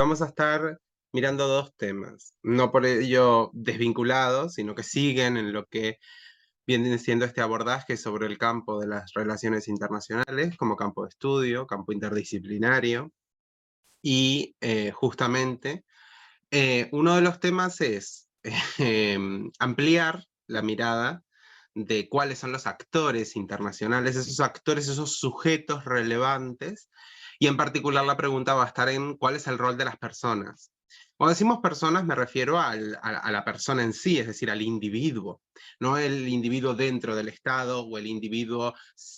vamos a estar mirando dos temas, no por ello desvinculados, sino que siguen en lo que viene siendo este abordaje sobre el campo de las relaciones internacionales como campo de estudio, campo interdisciplinario, y justamente uno de los temas es ampliar la mirada de cuáles son los actores internacionales, esos actores, esos sujetos relevantes, y en particular la pregunta va a estar en cuál es el rol de las personas. Cuando decimos personas me refiero a la persona en sí, es decir, al individuo, no el individuo dentro del Estado o el individuo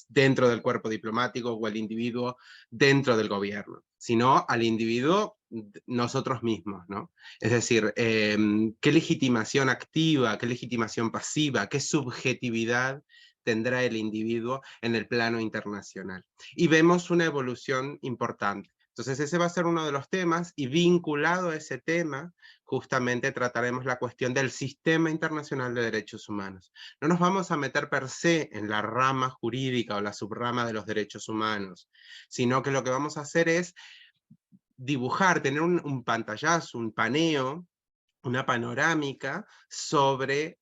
dentro del cuerpo diplomático o el individuo dentro del gobierno, sino al individuo nosotros mismos, ¿no? Es decir, qué legitimación activa, qué legitimación pasiva, qué subjetividad tendrá el individuo en el plano internacional. Y vemos una evolución importante. Entonces ese va a ser uno de los temas y vinculado a ese tema justamente trataremos la cuestión del sistema internacional de derechos humanos. No nos vamos a meter per se en la rama jurídica o la subrama de los derechos humanos, sino que lo que vamos a hacer es dibujar, tener un pantallazo, un paneo, una panorámica sobre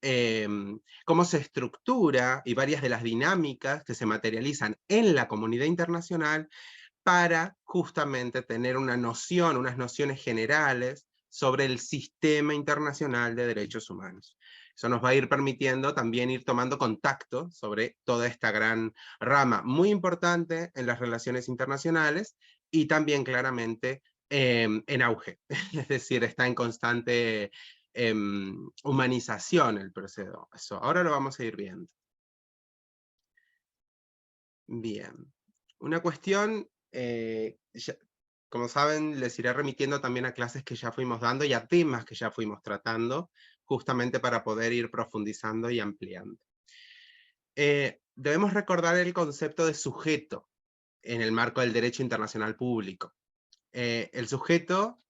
cómo se estructura y varias de las dinámicas que se materializan en la comunidad internacional para justamente tener una noción, unas nociones generales sobre el sistema internacional de derechos humanos. Eso nos va a ir permitiendo también ir tomando contacto sobre toda esta gran rama muy importante en las relaciones internacionales y también claramente en auge, es decir, está en constante humanización el proceso. Eso, ahora lo vamos a ir viendo. Bien. Una cuestión, como saben, les iré remitiendo también a clases que ya fuimos dando y a temas que ya fuimos tratando, justamente para poder ir profundizando y ampliando. Debemos recordar el concepto de sujeto en el marco del derecho internacional público. El sujeto,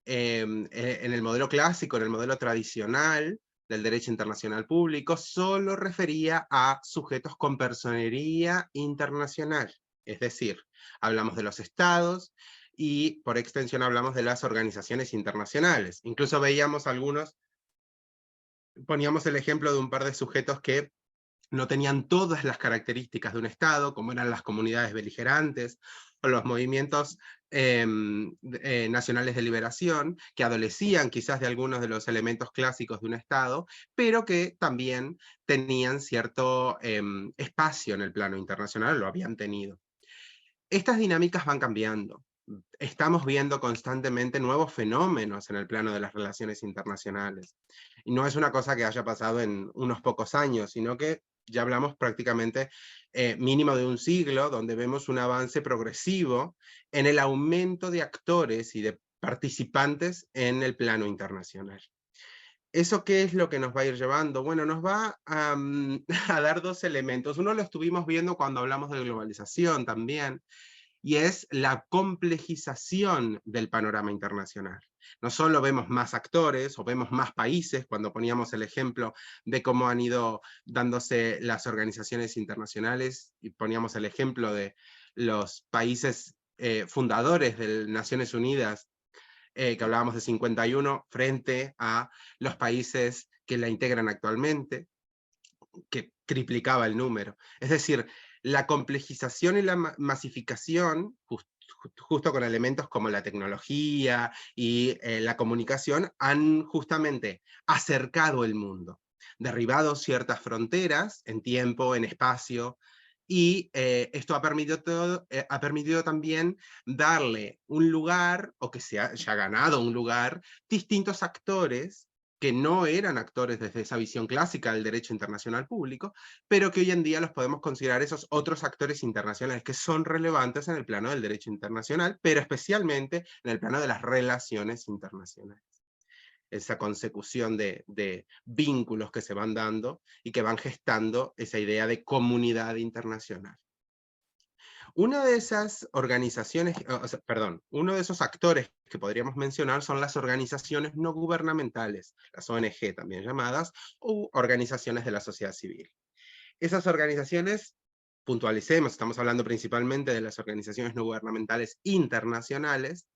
en el modelo clásico, en el modelo tradicional del derecho internacional público, solo refería a sujetos con personería internacional. Es decir, hablamos de los estados y por extensión hablamos de las organizaciones internacionales. Incluso veíamos algunos, poníamos el ejemplo de un par de sujetos que no tenían todas las características de un Estado, como eran las comunidades beligerantes o los movimientos nacionales de liberación, que adolecían quizás de algunos de los elementos clásicos de un Estado, pero que también tenían cierto espacio en el plano internacional, lo habían tenido. Estas dinámicas van cambiando. Estamos viendo constantemente nuevos fenómenos en el plano de las relaciones internacionales. Y no es una cosa que haya pasado en unos pocos años, sino que ya hablamos prácticamente mínimo de un siglo, donde vemos un avance progresivo en el aumento de actores y de participantes en el plano internacional. ¿Eso qué es lo que nos va a ir llevando? Bueno, nos va a, a dar dos elementos. Uno lo estuvimos viendo cuando hablamos de globalización también, y es la complejización del panorama internacional. No solo vemos más actores o vemos más países, cuando poníamos el ejemplo de cómo han ido dándose las organizaciones internacionales, y poníamos el ejemplo de los países fundadores de Naciones Unidas, que hablábamos de 51, frente a los países que la integran actualmente, que triplicaba el número. Es decir, la complejización y la masificación, justo con elementos como la tecnología y la comunicación, han justamente acercado el mundo, derribado ciertas fronteras en tiempo, en espacio, y esto ha permitido también darle un lugar, o que se haya ganado un lugar, distintos actores que no eran actores desde esa visión clásica del derecho internacional público, pero que hoy en día los podemos considerar esos otros actores internacionales que son relevantes en el plano del derecho internacional, pero especialmente en el plano de las relaciones internacionales. Esa consecución de vínculos que se van dando y que van gestando esa idea de comunidad internacional. Una de esas organizaciones, perdón, uno de esos actores que podríamos mencionar son las organizaciones no gubernamentales, las ONG también llamadas, u organizaciones de la sociedad civil. Esas organizaciones, puntualicemos, estamos hablando principalmente de las organizaciones no gubernamentales internacionales,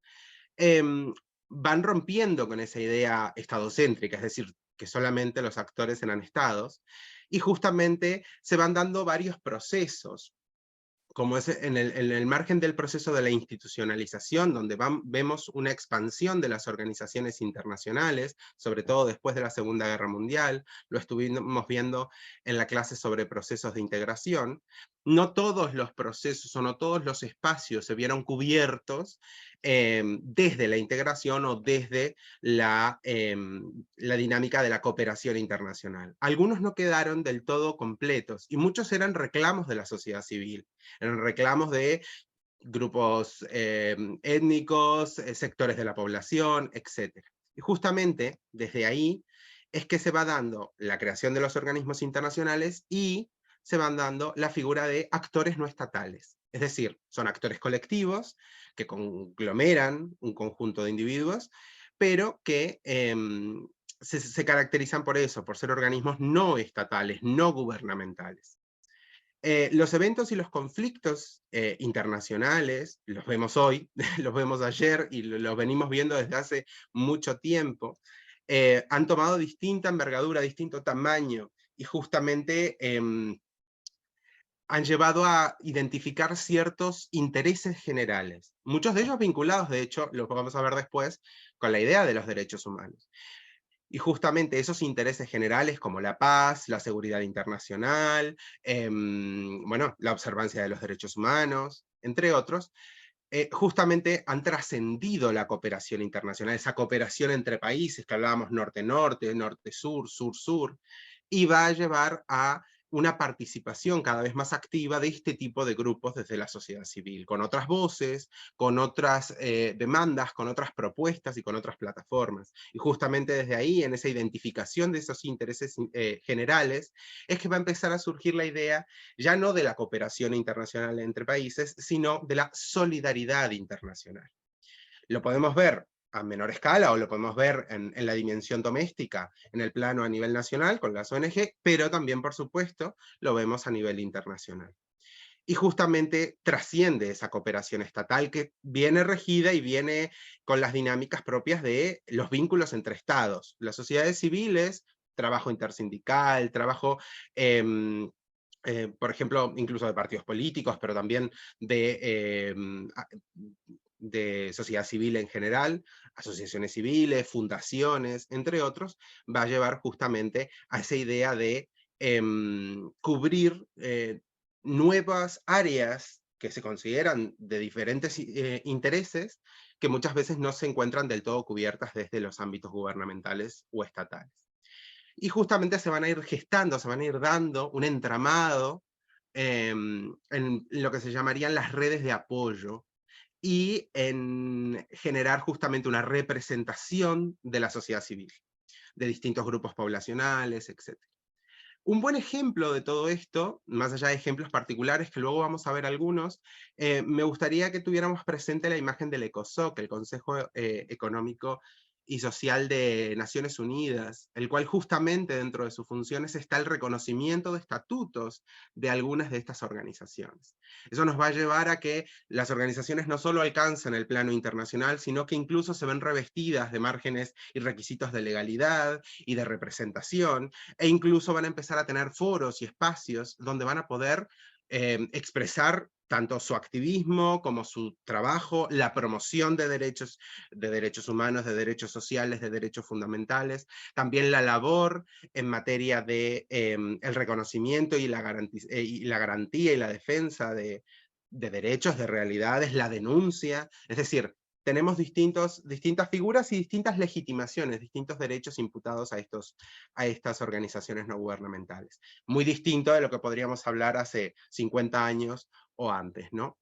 van rompiendo con esa idea estadocéntrica, es decir, que solamente los actores eran estados, y justamente se van dando varios procesos, como es en el margen del proceso de la institucionalización, donde vemos una expansión de las organizaciones internacionales, sobre todo después de la Segunda Guerra Mundial, lo estuvimos viendo en la clase sobre procesos de integración. No todos los procesos o no todos los espacios se vieron cubiertos desde la integración o desde la dinámica de la cooperación internacional. Algunos no quedaron del todo completos y muchos eran reclamos de la sociedad civil, en reclamos de grupos étnicos, sectores de la población, etc. Y justamente desde ahí es que se va dando la creación de los organismos internacionales y se van dando la figura de actores no estatales. Es decir, son actores colectivos que conglomeran un conjunto de individuos, pero que se caracterizan por eso, por ser organismos no estatales, no gubernamentales. Los eventos y los conflictos internacionales, los vemos hoy, los vemos ayer y los venimos viendo desde hace mucho tiempo, han tomado distinta envergadura, distinto tamaño, y justamente han llevado a identificar ciertos intereses generales, muchos de ellos vinculados, de hecho, los vamos a ver después, con la idea de los derechos humanos. Y justamente esos intereses generales como la paz, la seguridad internacional, bueno, la observancia de los derechos humanos, entre otros, justamente han trascendido la cooperación internacional, esa cooperación entre países que hablábamos norte-norte, norte-sur, sur-sur, y va a llevar a una participación cada vez más activa de este tipo de grupos desde la sociedad civil, con otras voces, con otras demandas, con otras propuestas y con otras plataformas. Y justamente desde ahí, en esa identificación de esos intereses generales, es que va a empezar a surgir la idea ya no de la cooperación internacional entre países, sino de la solidaridad internacional. Lo podemos ver a menor escala o lo podemos ver en la dimensión doméstica, en el plano a nivel nacional con las ONG, pero también, por supuesto, lo vemos a nivel internacional. Y justamente trasciende esa cooperación estatal que viene regida y viene con las dinámicas propias de los vínculos entre estados. Las sociedades civiles, trabajo intersindical, trabajo por ejemplo, incluso de partidos políticos, pero también de sociedad civil en general, asociaciones civiles, fundaciones, entre otros, va a llevar justamente a esa idea de cubrir nuevas áreas que se consideran de diferentes intereses que muchas veces no se encuentran del todo cubiertas desde los ámbitos gubernamentales o estatales. Y justamente se van a ir gestando, se van a ir dando un entramado en lo que se llamarían las redes de apoyo y en generar justamente una representación de la sociedad civil, de distintos grupos poblacionales, etc. Un buen ejemplo de todo esto, más allá de ejemplos particulares, que luego vamos a ver algunos, me gustaría que tuviéramos presente la imagen del ECOSOC, el Consejo Económico y Social de Naciones Unidas, el cual justamente dentro de sus funciones está el reconocimiento de estatutos de algunas de estas organizaciones. Eso nos va a llevar a que las organizaciones no solo alcanzan el plano internacional, sino que incluso se ven revestidas de márgenes y requisitos de legalidad y de representación, e incluso van a empezar a tener foros y espacios donde van a poder expresar tanto su activismo como su trabajo, la promoción de derechos humanos, de derechos sociales, de derechos fundamentales, también la labor en materia de el reconocimiento y la garantía y la defensa de derechos, de realidades, la denuncia, es decir, tenemos distintas figuras y distintas legitimaciones, distintos derechos imputados a estas organizaciones no gubernamentales. Muy distinto de lo que podríamos hablar hace 50 años o antes, ¿no?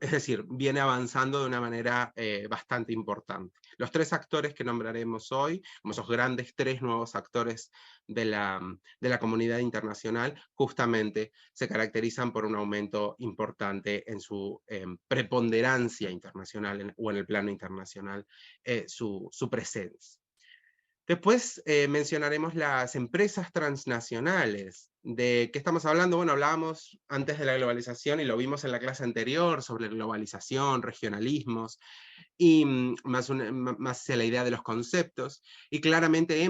Es decir, viene avanzando de una manera bastante importante. Los tres actores que nombraremos hoy, como esos grandes tres nuevos actores de la comunidad internacional, justamente se caracterizan por un aumento importante en su preponderancia internacional o en el plano internacional, su presencia. Después mencionaremos las empresas transnacionales, ¿De qué estamos hablando? Bueno, hablábamos antes de la globalización y lo vimos en la clase anterior sobre globalización, regionalismos, y más hacia la idea de los conceptos, y claramente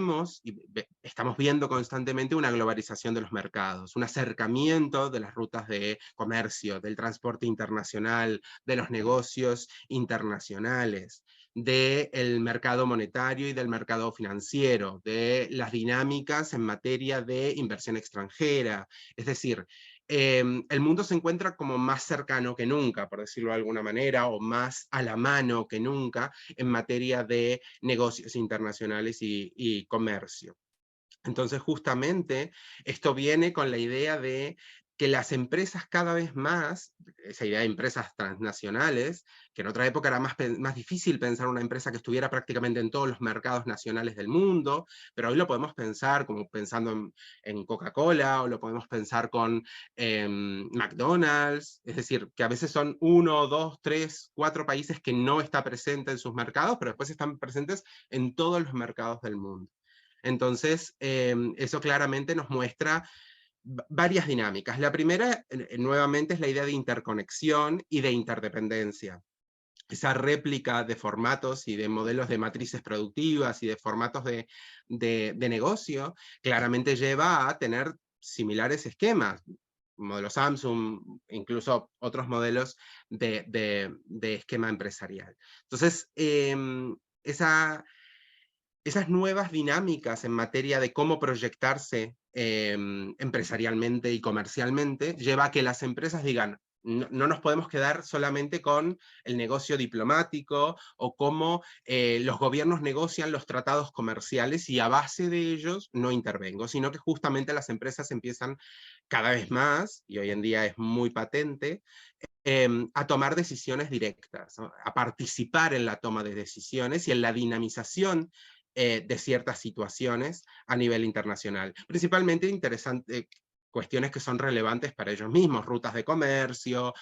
estamos viendo constantemente una globalización de los mercados, un acercamiento de las rutas de comercio, del transporte internacional, de los negocios internacionales, del mercado monetario y del mercado financiero, de las dinámicas en materia de inversión extranjera. Es decir, el mundo se encuentra como más cercano que nunca, por decirlo de alguna manera, o más a la mano que nunca en materia de negocios internacionales y comercio. Entonces, justamente, esto viene con la idea de que las empresas cada vez más, esa idea de empresas transnacionales, que en otra época era más difícil pensar una empresa que estuviera prácticamente en todos los mercados nacionales del mundo, pero hoy lo podemos pensar como pensando en Coca-Cola, o lo podemos pensar con McDonald's, es decir, que a veces son 1, 2, 3, 4 países que no está presente en sus mercados, pero después están presentes en todos los mercados del mundo. Entonces, eso claramente nos muestra varias dinámicas. La primera, nuevamente, es la idea de interconexión y de interdependencia. Esa réplica de formatos y de modelos de matrices productivas y de formatos de negocio, claramente lleva a tener similares esquemas. Modelo Samsung, incluso otros modelos de esquema empresarial. Entonces, esas nuevas dinámicas en materia de cómo proyectarse empresarialmente y comercialmente lleva a que las empresas digan, no nos podemos quedar solamente con el negocio diplomático o cómo los gobiernos negocian los tratados comerciales y a base de ellos no intervengo, sino que justamente las empresas empiezan cada vez más, y hoy en día es muy patente, a tomar decisiones directas, ¿no? A participar en la toma de decisiones y en la dinamización de ciertas situaciones a nivel internacional. Principalmente cuestiones que son relevantes para ellos mismos, rutas de comercio,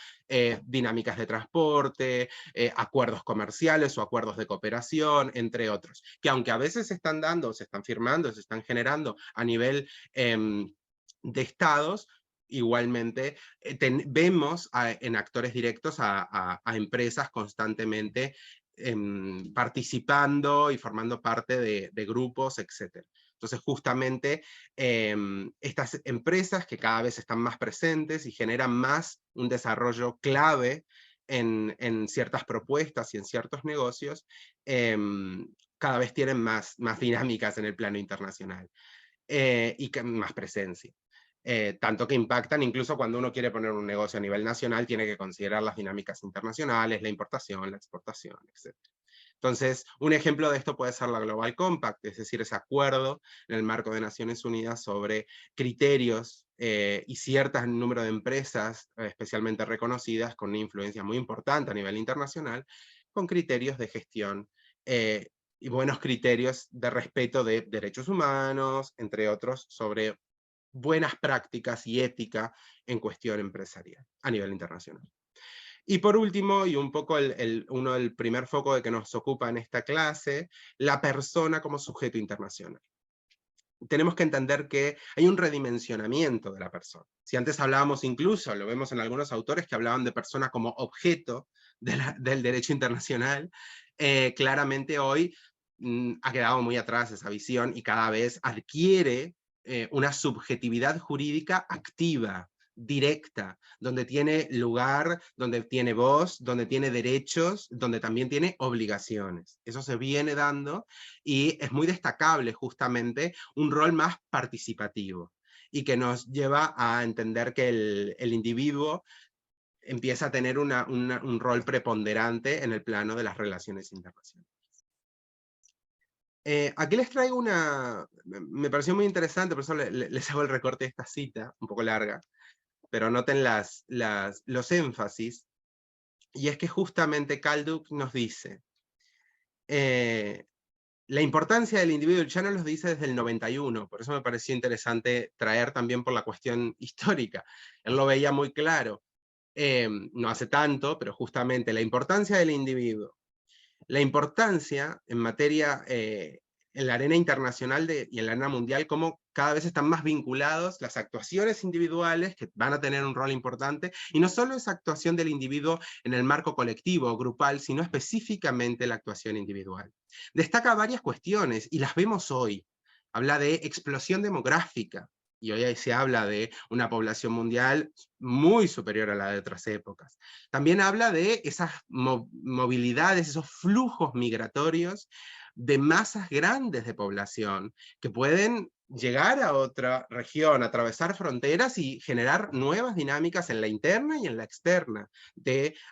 dinámicas de transporte, acuerdos comerciales o acuerdos de cooperación, entre otros, que aunque a veces se están dando, se están firmando, se están generando a nivel de estados, igualmente vemos en actores directos a empresas constantemente participando y formando parte de grupos, etc. Entonces, justamente, estas empresas que cada vez están más presentes y generan más un desarrollo clave en ciertas propuestas y en ciertos negocios, cada vez tienen más dinámicas en el plano internacional y más presencia. Tanto que impactan, incluso cuando uno quiere poner un negocio a nivel nacional, tiene que considerar las dinámicas internacionales, la importación, la exportación, etc. Entonces, un ejemplo de esto puede ser la Global Compact, es decir, ese acuerdo en el marco de Naciones Unidas sobre criterios y cierto número de empresas especialmente reconocidas con una influencia muy importante a nivel internacional, con criterios de gestión y buenos criterios de respeto de derechos humanos, entre otros, sobre buenas prácticas y ética en cuestión empresarial a nivel internacional. Y por último, y un poco el primer foco de que nos ocupa en esta clase, la persona como sujeto internacional. Tenemos que entender que hay un redimensionamiento de la persona. Si antes hablábamos incluso, lo vemos en algunos autores que hablaban de persona como objeto del derecho internacional, claramente hoy ha quedado muy atrás esa visión y cada vez adquiere una subjetividad jurídica activa, directa, donde tiene lugar, donde tiene voz, donde tiene derechos, donde también tiene obligaciones. Eso se viene dando y es muy destacable justamente un rol más participativo y que nos lleva a entender que el individuo empieza a tener un rol preponderante en el plano de las relaciones internacionales. Aquí les traigo me pareció muy interesante, por eso les hago el recorte de esta cita, un poco larga, pero noten los énfasis, y es que justamente Kalduk nos dice, la importancia del individuo, ya nos lo dice desde el 91, por eso me pareció interesante traer también por la cuestión histórica, él lo veía muy claro, no hace tanto, pero justamente la importancia del individuo, la importancia en materia, en la arena internacional y en la arena mundial, cómo cada vez están más vinculados las actuaciones individuales, que van a tener un rol importante, y no solo esa actuación del individuo en el marco colectivo o grupal, sino específicamente la actuación individual. Destaca varias cuestiones, y las vemos hoy. Habla de explosión demográfica, y hoy se habla de una población mundial muy superior a la de otras épocas. También habla de esas movilidades, esos flujos migratorios de masas grandes de población que pueden llegar a otra región, atravesar fronteras y generar nuevas dinámicas en la interna y en la externa,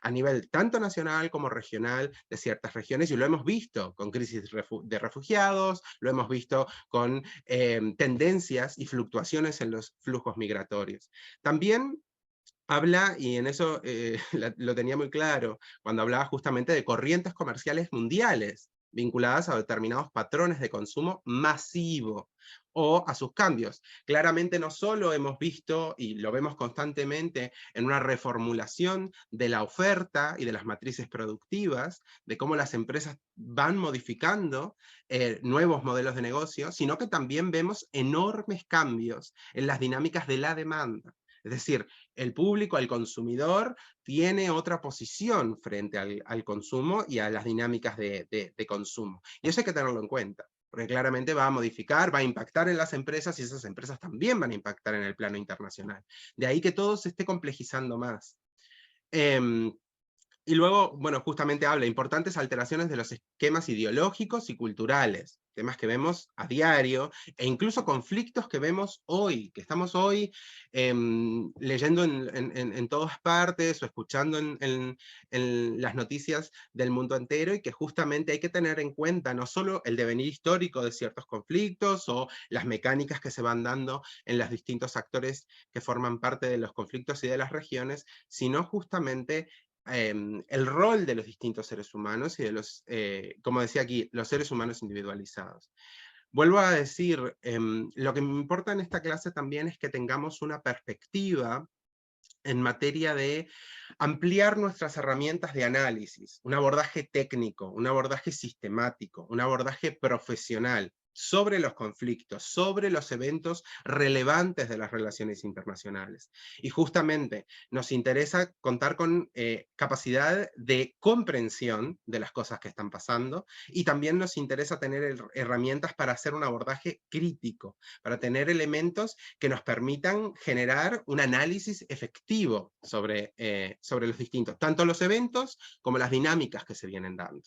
a nivel tanto nacional como regional de ciertas regiones, y lo hemos visto con crisis de refugiados, lo hemos visto con tendencias y fluctuaciones en los flujos migratorios. También habla, y en eso lo tenía muy claro, cuando hablaba justamente de corrientes comerciales mundiales, vinculadas a determinados patrones de consumo masivo, o a sus cambios. Claramente no solo hemos visto, y lo vemos constantemente, en una reformulación de la oferta y de las matrices productivas, de cómo las empresas van modificando nuevos modelos de negocio, sino que también vemos enormes cambios en las dinámicas de la demanda. Es decir, el público, el consumidor, tiene otra posición frente al consumo y a las dinámicas de consumo. Y eso hay que tenerlo en cuenta, porque claramente va a modificar, va a impactar en las empresas, y esas empresas también van a impactar en el plano internacional. De ahí que todo se esté complejizando más. Y luego, bueno, justamente habla de importantes alteraciones de los esquemas ideológicos y culturales, temas que vemos a diario, e incluso conflictos que vemos hoy, que estamos hoy leyendo en todas partes o escuchando en las noticias del mundo entero, y que justamente hay que tener en cuenta no solo el devenir histórico de ciertos conflictos o las mecánicas que se van dando en los distintos actores que forman parte de los conflictos y de las regiones, sino justamente el rol de los distintos seres humanos y de los, como decía aquí, los seres humanos individualizados. Vuelvo a decir, lo que me importa en esta clase también es que tengamos una perspectiva en materia de ampliar nuestras herramientas de análisis, un abordaje técnico, un abordaje sistemático, un abordaje profesional sobre los conflictos, sobre los eventos relevantes de las relaciones internacionales. Y justamente nos interesa contar con capacidad de comprensión de las cosas que están pasando, y también nos interesa tener herramientas para hacer un abordaje crítico, para tener elementos que nos permitan generar un análisis efectivo sobre los distintos, tanto los eventos como las dinámicas que se vienen dando.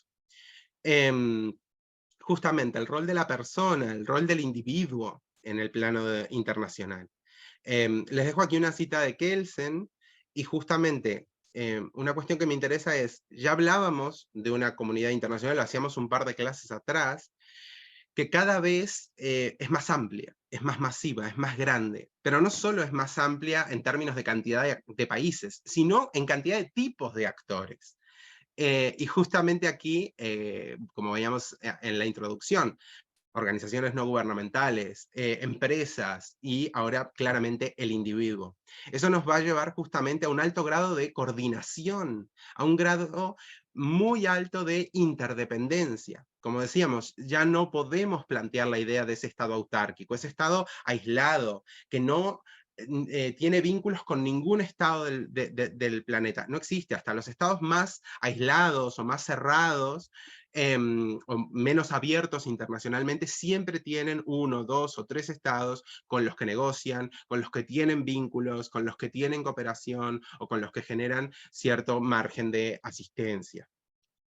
Justamente el rol de la persona, el rol del individuo en el plano internacional. Les dejo aquí una cita de Kelsen, y justamente una cuestión que me interesa es, ya hablábamos de una comunidad internacional, lo hacíamos un par de clases atrás, que cada vez es más amplia, es más masiva, es más grande, pero no solo es más amplia en términos de cantidad de países, sino en cantidad de tipos de actores. Y justamente aquí, como veíamos en la introducción, organizaciones no gubernamentales, empresas y ahora claramente el individuo. Eso nos va a llevar justamente a un alto grado de coordinación, a un grado muy alto de interdependencia. Como decíamos, ya no podemos plantear la idea de ese estado autárquico, ese estado aislado, que no tiene vínculos con ningún estado del planeta. No existe. Hasta los estados más aislados o más cerrados o menos abiertos internacionalmente, siempre tienen uno, dos o tres estados con los que negocian, con los que tienen vínculos, con los que tienen cooperación o con los que generan cierto margen de asistencia.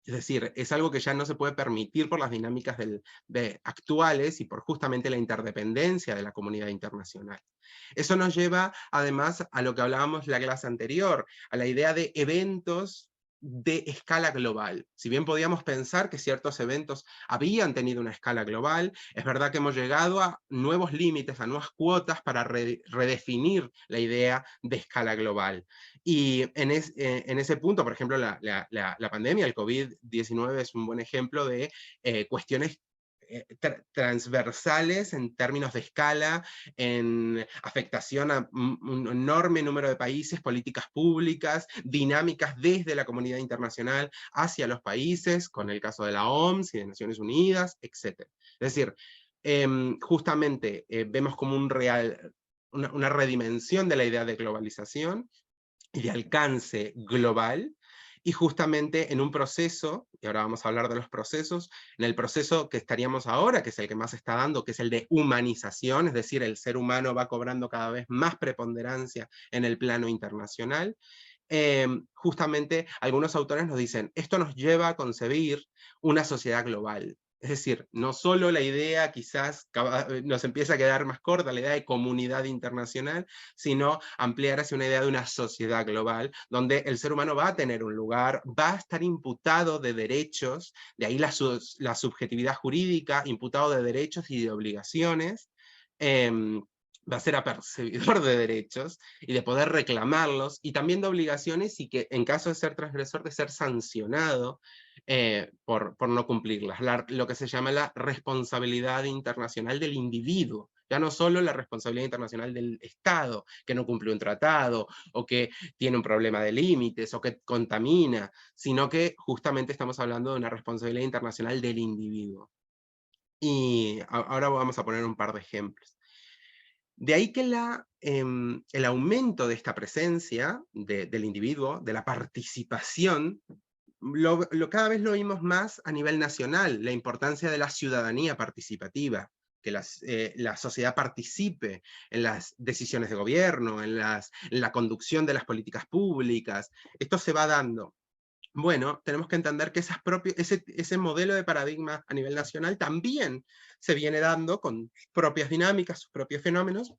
Es decir, es algo que ya no se puede permitir por las dinámicas actuales y por justamente la interdependencia de la comunidad internacional. Eso nos lleva además a lo que hablábamos la clase anterior, a la idea de eventos de escala global. Si bien podíamos pensar que ciertos eventos habían tenido una escala global, es verdad que hemos llegado a nuevos límites, a nuevas cuotas para redefinir la idea de escala global. Y en ese punto, por ejemplo, la pandemia, el COVID-19 es un buen ejemplo de cuestiones transversales en términos de escala, en afectación a un enorme número de países, políticas públicas, dinámicas desde la comunidad internacional hacia los países, con el caso de la OMS y de Naciones Unidas, etc. Es decir, Justamente vemos como una redimensión de la idea de globalización y de alcance global, y justamente en un proceso, y ahora vamos a hablar de los procesos, en el proceso que estaríamos ahora, que es el que más se está dando, que es el de humanización, es decir, el ser humano va cobrando cada vez más preponderancia en el plano internacional. Justamente algunos autores nos dicen, esto nos lleva a concebir una sociedad global. Es decir, no solo la idea quizás nos empieza a quedar más corta, la idea de comunidad internacional, sino ampliar hacia una idea de una sociedad global, donde el ser humano va a tener un lugar, va a estar imputado de derechos, de ahí la subjetividad jurídica, imputado de derechos y de obligaciones, va a ser apercibidor de derechos y de poder reclamarlos, y también de obligaciones, y que en caso de ser transgresor, de ser sancionado por no cumplirlas. Lo que se llama la responsabilidad internacional del individuo, ya no solo la responsabilidad internacional del Estado, que no cumple un tratado, o que tiene un problema de límites, o que contamina, sino que justamente estamos hablando de una responsabilidad internacional del individuo. Y ahora vamos a poner un par de ejemplos. De ahí que el aumento de esta presencia del individuo, de la participación, cada vez lo vimos más a nivel nacional, la importancia de la ciudadanía participativa, que la sociedad participe en las decisiones de gobierno, en la conducción de las políticas públicas. Esto se va dando. Bueno, tenemos que entender que ese modelo de paradigma a nivel nacional también se viene dando con sus propias dinámicas, sus propios fenómenos,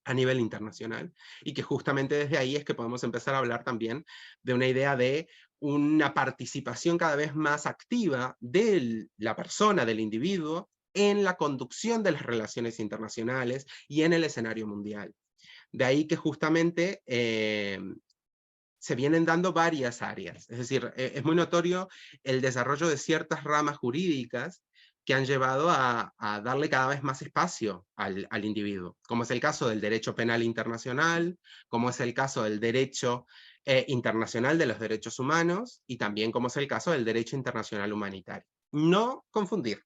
a nivel internacional, y que justamente desde ahí es que podemos empezar a hablar también de una idea de una participación cada vez más activa de la persona, del individuo, en la conducción de las relaciones internacionales y en el escenario mundial. De ahí que justamente se vienen dando varias áreas, es decir, es muy notorio el desarrollo de ciertas ramas jurídicas que han llevado a darle cada vez más espacio al individuo, como es el caso del derecho penal internacional, como es el caso del derecho internacional de los derechos humanos, y también como es el caso del derecho internacional humanitario. No confundir.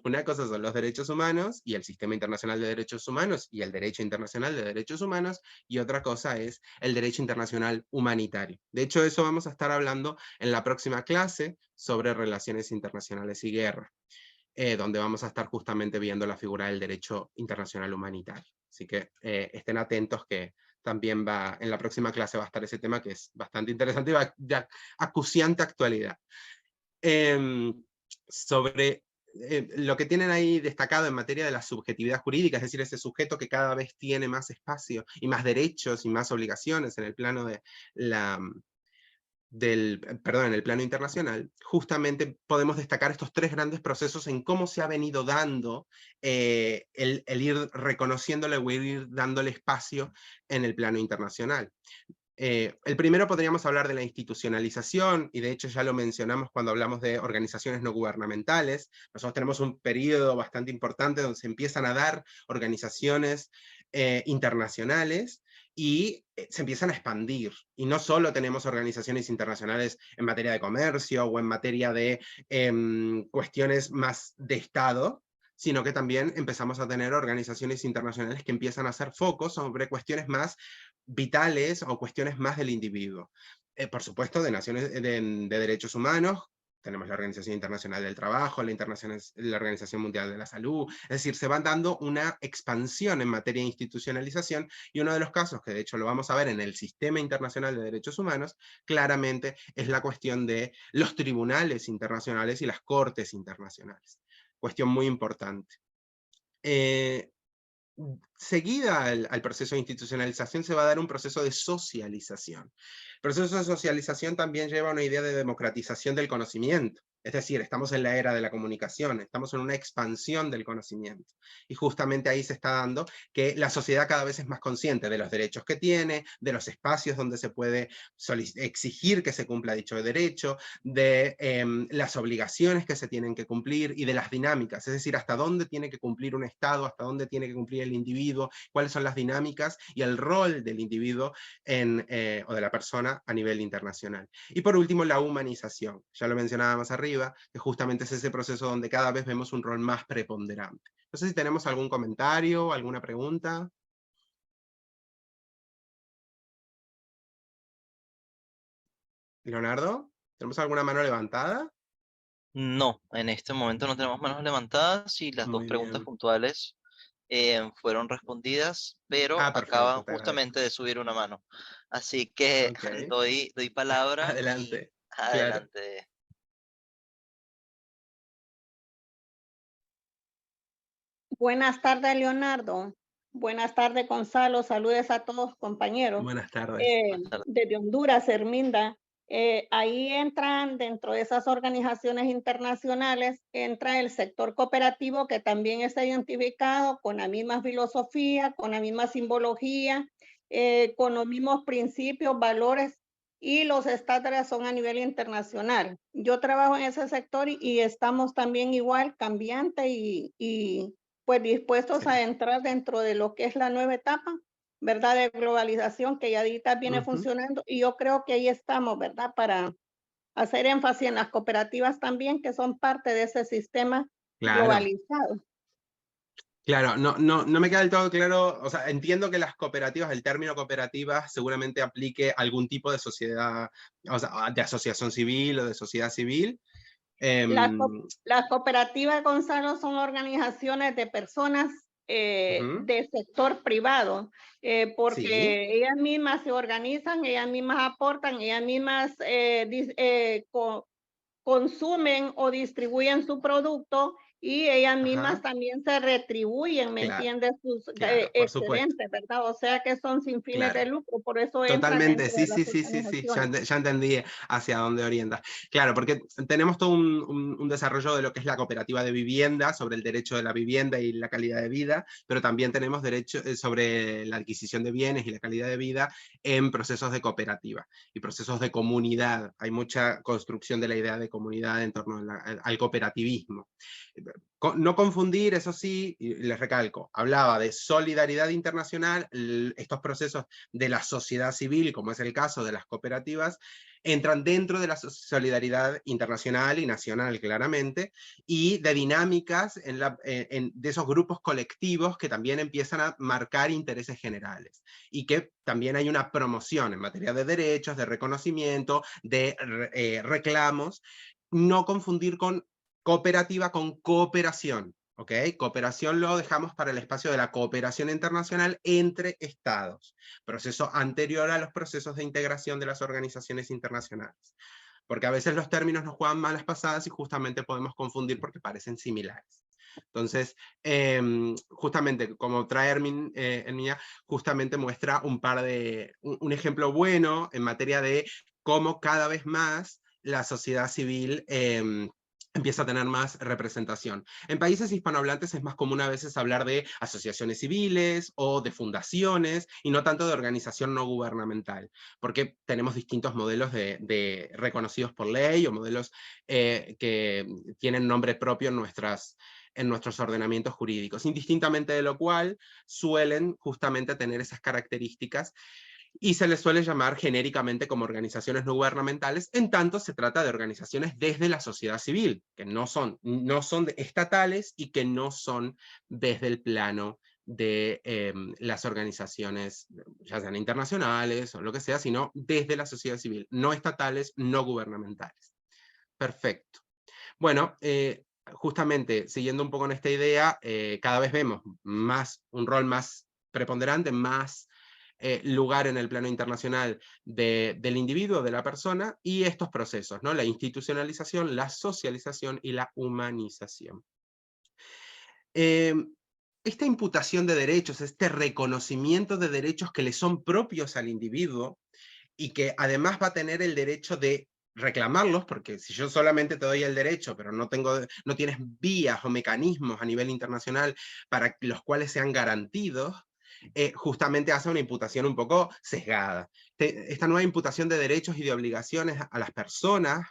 Una cosa son los derechos humanos y el sistema internacional de derechos humanos y el derecho internacional de derechos humanos, y otra cosa es el derecho internacional humanitario. De hecho, de eso vamos a estar hablando en la próxima clase sobre relaciones internacionales y guerra, donde vamos a estar justamente viendo la figura del derecho internacional humanitario. Así que estén atentos, que también en la próxima clase va a estar ese tema, que es bastante interesante y de acuciante actualidad. Sobre lo que tienen ahí destacado en materia de la subjetividad jurídica, es decir, ese sujeto que cada vez tiene más espacio y más derechos y más obligaciones en el plano en el plano internacional, justamente podemos destacar estos tres grandes procesos en cómo se ha venido dando el ir reconociéndole o ir dándole espacio en el plano internacional. El primero podríamos hablar de la institucionalización, y de hecho ya lo mencionamos cuando hablamos de organizaciones no gubernamentales. Nosotros tenemos un periodo bastante importante donde se empiezan a dar organizaciones internacionales, y se empiezan a expandir. Y no solo tenemos organizaciones internacionales en materia de comercio o en materia de cuestiones más de Estado, sino que también empezamos a tener organizaciones internacionales que empiezan a hacer focos sobre cuestiones más vitales o cuestiones más del individuo. Por supuesto, de derechos humanos, tenemos la Organización Internacional del Trabajo, la Organización Mundial de la Salud, es decir, se van dando una expansión en materia de institucionalización, y uno de los casos, que de hecho lo vamos a ver en el Sistema Internacional de Derechos Humanos, claramente es la cuestión de los tribunales internacionales y las cortes internacionales. Cuestión muy importante. Seguida al proceso de institucionalización, se va a dar un proceso de socialización. El proceso de socialización también lleva a una idea de democratización del conocimiento. Es decir, estamos en la era de la comunicación, estamos en una expansión del conocimiento. Y justamente ahí se está dando que la sociedad cada vez es más consciente de los derechos que tiene, de los espacios donde se puede exigir que se cumpla dicho derecho, de las obligaciones que se tienen que cumplir y de las dinámicas. Es decir, hasta dónde tiene que cumplir un Estado, hasta dónde tiene que cumplir el individuo, cuáles son las dinámicas y el rol del individuo o de la persona a nivel internacional. Y por último, la humanización. Ya lo mencionábamos arriba, arriba, que justamente es ese proceso donde cada vez vemos un rol más preponderante. No sé si tenemos algún comentario, alguna pregunta. Leonardo, ¿tenemos alguna mano levantada? No, en este momento no tenemos manos levantadas y las dos Muy preguntas bien. puntuales fueron respondidas, pero Ah, perfecto, acaban te agradezco. justamente de subir una mano. Así que Ok, doy palabra y adelante. Claro. adelante. Buenas tardes, Leonardo. Buenas tardes, Gonzalo. Saludes a todos, compañeros. Buenas tardes. Buenas tardes. Desde Honduras, Herminda. Ahí entran, dentro de esas organizaciones internacionales, entra el sector cooperativo, que también está identificado con la misma filosofía, con la misma simbología, con los mismos principios, valores, y los estándares son a nivel internacional. Yo trabajo en ese sector y estamos también igual, cambiante y pues dispuestos Sí. a entrar dentro de lo que es la nueva etapa, ¿verdad? De globalización que ya ahorita viene Ujú, funcionando, y yo creo que ahí estamos, ¿verdad? Para hacer énfasis en las cooperativas también, que son parte de ese sistema claro. globalizado. Claro, no me queda del todo claro, o sea, entiendo que las cooperativas, el término cooperativa seguramente aplique algún tipo de sociedad, o sea, de asociación civil o de sociedad civil. Las, Em, las cooperativas, Gonzalo, son organizaciones de personas ujú, del sector privado, sí, porque ellas mismas se organizan, ellas mismas aportan, ellas mismas consumen o distribuyen su producto, y ellas mismas ajá, también se retribuyen, ¿me claro, entiendes? Sus claro, por supuesto, excedentes, ¿verdad? O sea que son sin fines de claro. lucro, por eso entran Totalmente, dentro de sí, las sí, sí, sí, sí, organizaciones. ya entendí hacia dónde orientas. Claro, porque tenemos todo un desarrollo de lo que es la cooperativa de vivienda, sobre el derecho de la vivienda y la calidad de vida, pero también tenemos derecho sobre la adquisición de bienes y la calidad de vida en procesos de cooperativa y procesos de comunidad. Hay mucha construcción de la idea de comunidad en torno al cooperativismo. No confundir, eso sí, y les recalco, hablaba de solidaridad internacional, estos procesos de la sociedad civil, como es el caso de las cooperativas, entran dentro de la solidaridad internacional y nacional, claramente, y de dinámicas de esos grupos colectivos que también empiezan a marcar intereses generales, y que también hay una promoción en materia de derechos, de reconocimiento, de reclamos. No confundir con cooperativa con cooperación. ¿Ok? Cooperación lo dejamos para el espacio de la cooperación internacional entre estados, proceso anterior a los procesos de integración de las organizaciones internacionales. Porque a veces los términos nos juegan malas pasadas y justamente podemos confundir porque parecen similares. Entonces, justamente como trae Herminia, justamente muestra un ejemplo bueno en materia de cómo cada vez más la sociedad civil empieza a tener más representación. En países hispanohablantes es más común a veces hablar de asociaciones civiles o de fundaciones y no tanto de organización no gubernamental, porque tenemos distintos modelos reconocidos por ley o modelos que tienen nombre propio en nuestros ordenamientos jurídicos, indistintamente de lo cual suelen justamente tener esas características y se les suele llamar genéricamente como organizaciones no gubernamentales, en tanto se trata de organizaciones desde la sociedad civil, que no son estatales y que no son desde el plano de las organizaciones, ya sean internacionales o lo que sea, sino desde la sociedad civil, no estatales, no gubernamentales. Perfecto. Bueno, justamente siguiendo un poco en esta idea, cada vez vemos un rol más preponderante, más lugar en el plano internacional del individuo, de la persona, y estos procesos, ¿no? La institucionalización, la socialización y la humanización. Eh, esta imputación de derechos, este reconocimiento de derechos que le son propios al individuo, y que además va a tener el derecho de reclamarlos, porque si yo solamente te doy el derecho, pero no tienes vías o mecanismos a nivel internacional para los cuales sean garantidos, justamente hace una imputación un poco sesgada. Esta nueva imputación de derechos y de obligaciones a las personas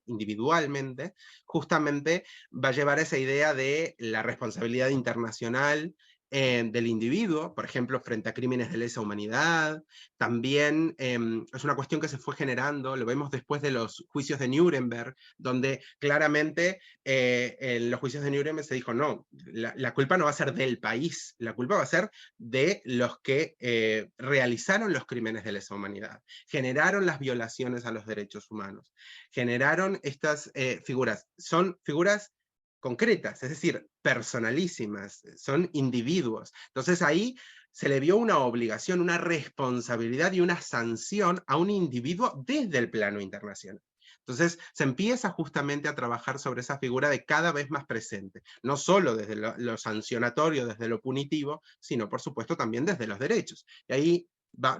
individualmente, justamente va a llevar esa idea de la responsabilidad internacional del individuo, por ejemplo, frente a crímenes de lesa humanidad. También es una cuestión que se fue generando, lo vemos después de los juicios de Nuremberg, donde claramente en los juicios de Nuremberg se dijo, no, la culpa no va a ser del país, la culpa va a ser de los que realizaron los crímenes de lesa humanidad, generaron las violaciones a los derechos humanos, generaron estas figuras. Son figuras concretas, es decir, personalísimas, son individuos. Entonces ahí se le vio una obligación, una responsabilidad y una sanción a un individuo desde el plano internacional. Entonces se empieza justamente a trabajar sobre esa figura de cada vez más presente, no solo desde lo sancionatorio, desde lo punitivo, sino por supuesto también desde los derechos. Y ahí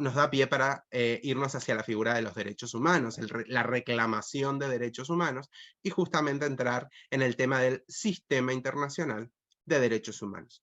nos da pie para irnos hacia la figura de los derechos humanos, la reclamación de derechos humanos, y justamente entrar en el tema del sistema internacional de derechos humanos.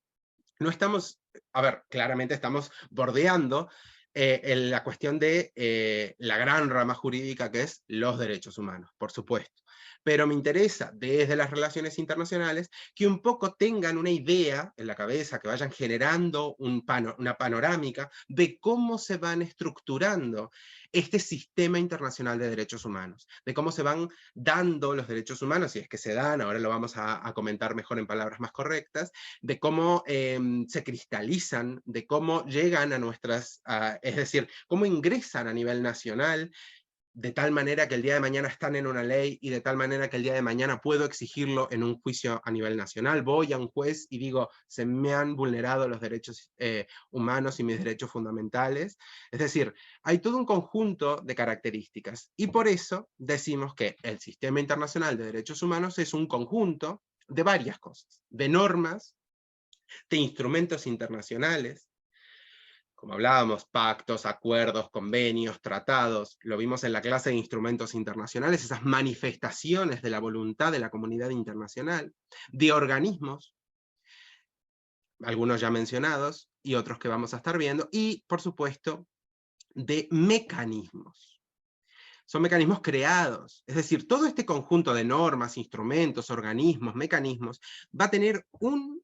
No estamos, a ver, claramente estamos bordeando en la cuestión de la gran rama jurídica que es los derechos humanos, por supuesto. Pero me interesa desde las relaciones internacionales que un poco tengan una idea en la cabeza, que vayan generando una panorámica de cómo se van estructurando este sistema internacional de derechos humanos, de cómo se van dando los derechos humanos, si es que se dan, ahora lo vamos a comentar mejor en palabras más correctas, de cómo se cristalizan, de cómo llegan a nuestras, es decir, cómo ingresan a nivel nacional, de tal manera que el día de mañana están en una ley y de tal manera que el día de mañana puedo exigirlo en un juicio a nivel nacional. Voy a un juez y digo, se me han vulnerado los derechos humanos y mis derechos fundamentales. Es decir, hay todo un conjunto de características y por eso decimos que el sistema internacional de derechos humanos es un conjunto de varias cosas, de normas, de instrumentos internacionales, como hablábamos, pactos, acuerdos, convenios, tratados, lo vimos en la clase de instrumentos internacionales, esas manifestaciones de la voluntad de la comunidad internacional, de organismos, algunos ya mencionados, y otros que vamos a estar viendo, y por supuesto, de mecanismos. Son mecanismos creados, es decir, todo este conjunto de normas, instrumentos, organismos, mecanismos, va a tener un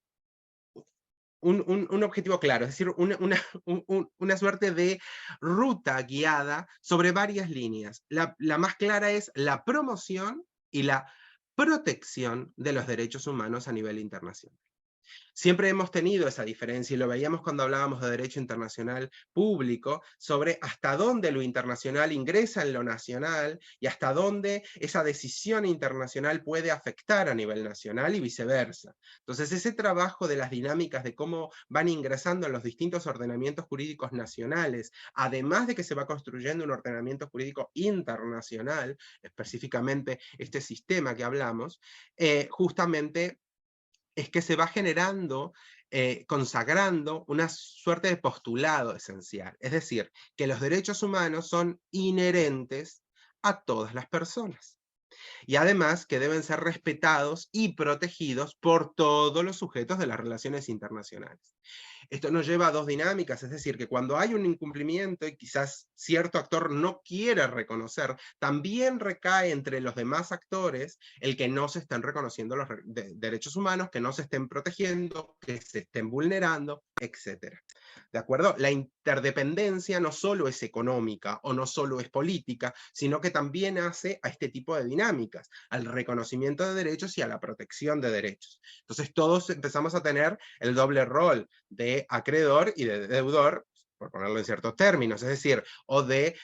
objetivo claro, es decir, una suerte de ruta guiada sobre varias líneas. La más clara es la promoción y la protección de los derechos humanos a nivel internacional. Siempre hemos tenido esa diferencia y lo veíamos cuando hablábamos de derecho internacional público, sobre hasta dónde lo internacional ingresa en lo nacional y hasta dónde esa decisión internacional puede afectar a nivel nacional y viceversa. Entonces ese trabajo de las dinámicas de cómo van ingresando en los distintos ordenamientos jurídicos nacionales, además de que se va construyendo un ordenamiento jurídico internacional, específicamente este sistema que hablamos, justamente es que se va generando, consagrando una suerte de postulado esencial. Es decir, que los derechos humanos son inherentes a todas las personas. Y además que deben ser respetados y protegidos por todos los sujetos de las relaciones internacionales. Esto nos lleva a dos dinámicas, es decir, que cuando hay un incumplimiento y quizás cierto actor no quiere reconocer, también recae entre los demás actores el que no se estén reconociendo los derechos humanos, que no se estén protegiendo, que se estén vulnerando, etc. ¿De acuerdo? La interdependencia no solo es económica o no solo es política, sino que también hace a este tipo de dinámicas, al reconocimiento de derechos y a la protección de derechos. Entonces todos empezamos a tener el doble rol de acreedor y de deudor, por ponerlo en ciertos términos, es decir, o de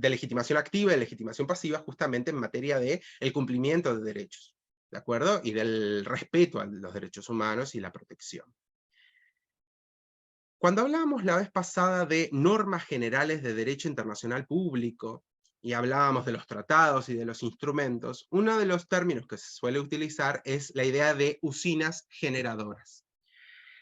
legitimación activa y legitimación pasiva, justamente en materia de el cumplimiento de derechos, ¿de acuerdo? Y del respeto a los derechos humanos y la protección. Cuando hablábamos la vez pasada de normas generales de derecho internacional público, y hablábamos de los tratados y de los instrumentos, uno de los términos que se suele utilizar es la idea de usinas generadoras.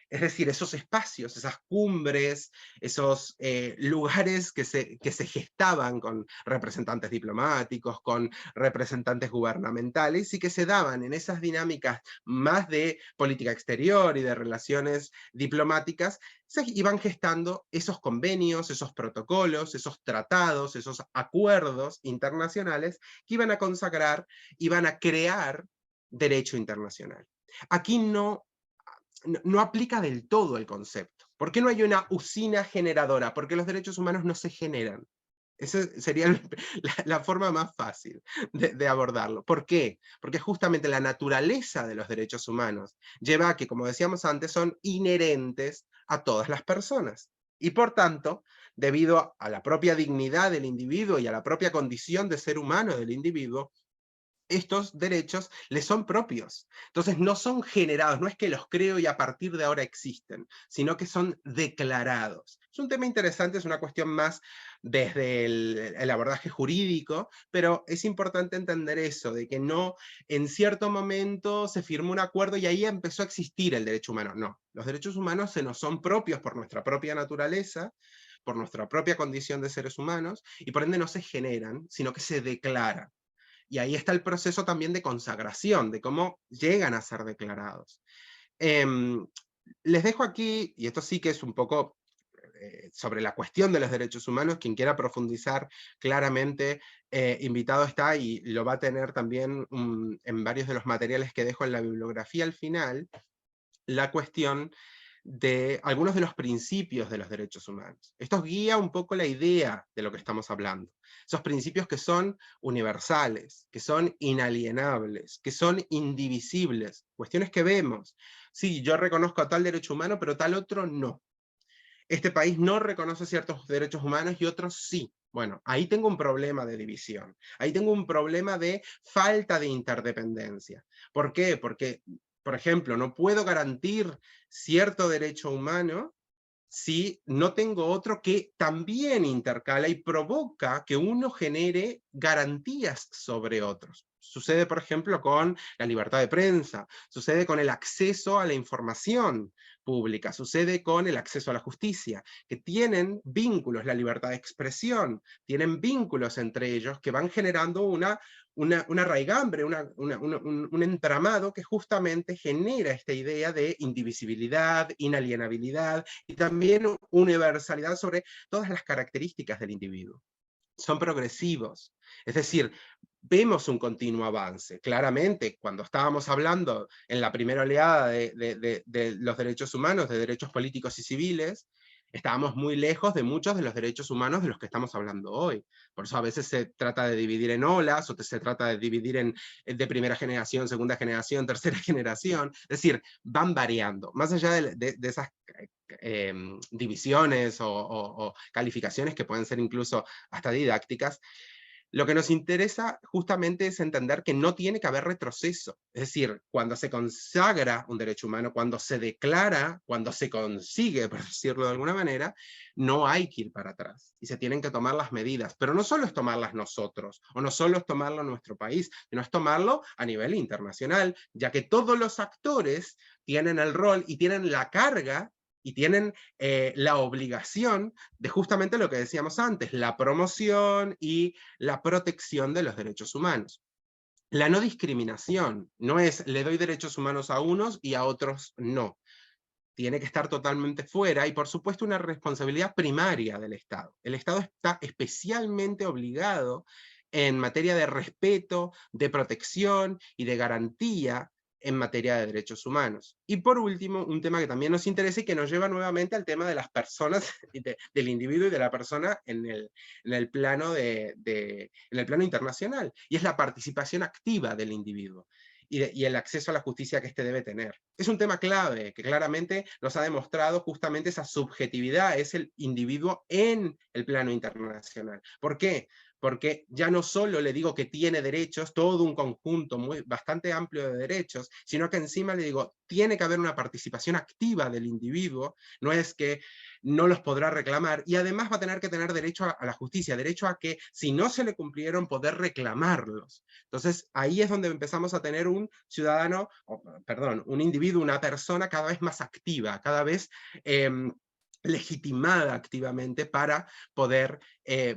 Es decir, esos espacios, esas cumbres, esos lugares que se gestaban con representantes diplomáticos, con representantes gubernamentales, y que se daban en esas dinámicas más de política exterior y de relaciones diplomáticas, se iban gestando esos convenios, esos protocolos, esos tratados, esos acuerdos internacionales que iban a consagrar, iban a crear derecho internacional. Aquí no no aplica del todo el concepto. ¿Por qué no hay una usina generadora? Porque los derechos humanos no se generan. Esa sería la forma más fácil de abordarlo. ¿Por qué? Porque justamente la naturaleza de los derechos humanos lleva a que, como decíamos antes, son inherentes a todas las personas. Y por tanto, debido a la propia dignidad del individuo y a la propia condición de ser humano del individuo, estos derechos les son propios. Entonces no son generados, no es que los creo y a partir de ahora existen, sino que son declarados. Es un tema interesante, es una cuestión más desde el abordaje jurídico, pero es importante entender eso, de que no en cierto momento se firmó un acuerdo y ahí empezó a existir el derecho humano. No, los derechos humanos se nos son propios por nuestra propia naturaleza, por nuestra propia condición de seres humanos, y por ende no se generan, sino que se declaran. Y ahí está el proceso también de consagración, de cómo llegan a ser declarados. Les dejo aquí, y esto sí que es un poco sobre la cuestión de los derechos humanos, quien quiera profundizar claramente, invitado está y lo va a tener también en varios de los materiales que dejo en la bibliografía al final, la cuestión de algunos de los principios de los derechos humanos. Esto guía un poco la idea de lo que estamos hablando. Esos principios que son universales, que son inalienables, que son indivisibles, cuestiones que vemos. Sí, yo reconozco a tal derecho humano, pero tal otro no. Este país no reconoce ciertos derechos humanos y otros sí. Bueno, ahí tengo un problema de división. Ahí tengo un problema de falta de interdependencia. ¿Por qué? Porque, por ejemplo, no puedo garantir cierto derecho humano si no tengo otro que también intercala y provoca que uno genere garantías sobre otros. Sucede, por ejemplo, con la libertad de prensa, sucede con el acceso a la información pública, sucede con el acceso a la justicia, que tienen vínculos, la libertad de expresión, tienen vínculos entre ellos que van generando una raigambre, un entramado que justamente genera esta idea de indivisibilidad, inalienabilidad y también universalidad sobre todas las características del individuo. Son progresivos, es decir, vemos un continuo avance. Claramente, cuando estábamos hablando en la primera oleada de los derechos humanos, de derechos políticos y civiles, estábamos muy lejos de muchos de los derechos humanos de los que estamos hablando hoy. Por eso a veces se trata de dividir en olas, o se trata de dividir en de primera generación, segunda generación, tercera generación. Es decir, van variando. Más allá de esas divisiones o calificaciones que pueden ser incluso hasta didácticas, lo que nos interesa justamente es entender que no tiene que haber retroceso. Es decir, cuando se consagra un derecho humano, cuando se declara, cuando se consigue, por decirlo de alguna manera, no hay que ir para atrás. Y se tienen que tomar las medidas. Pero no solo es tomarlas nosotros, o no solo es tomarlo en nuestro país, sino es tomarlo a nivel internacional, ya que todos los actores tienen el rol y tienen la carga y tienen la obligación de justamente lo que decíamos antes, la promoción y la protección de los derechos humanos. La no discriminación no es le doy derechos humanos a unos y a otros no. Tiene que estar totalmente fuera y por supuesto una responsabilidad primaria del Estado. El Estado está especialmente obligado en materia de respeto, de protección y de garantía en materia de derechos humanos. Y por último, un tema que también nos interesa y que nos lleva nuevamente al tema de las personas, del individuo y de la persona en el plano en el plano internacional, y es la participación activa del individuo y el acceso a la justicia que éste debe tener. Es un tema clave que claramente nos ha demostrado justamente esa subjetividad, es el individuo en el plano internacional. ¿Por qué? Porque ya no solo le digo que tiene derechos, todo un conjunto bastante amplio de derechos, sino que encima le digo, tiene que haber una participación activa del individuo, no es que no los podrá reclamar, y además va a tener que tener derecho a la justicia, derecho a que si no se le cumplieron, poder reclamarlos. Entonces ahí es donde empezamos a tener un ciudadano, perdón, un individuo, una persona cada vez más activa, cada vez legitimada activamente para poder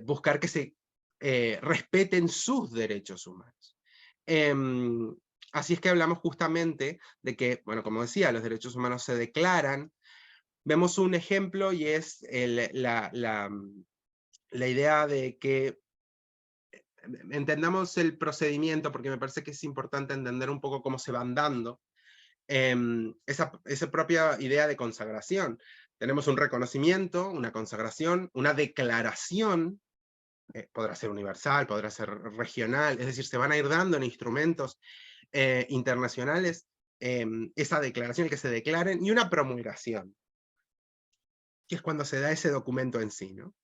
buscar que se respeten sus derechos humanos. Así es que hablamos justamente de que, bueno, como decía, los derechos humanos se declaran. Vemos un ejemplo y es la idea de que entendamos el procedimiento, porque me parece que es importante entender un poco cómo se van dando. esa propia idea de consagración. Tenemos un reconocimiento, una consagración, una declaración, podrá ser universal, podrá ser regional, es decir, se van a ir dando en instrumentos internacionales esa declaración, el que se declaren, y una promulgación, que es cuando se da ese documento en sí, ¿no?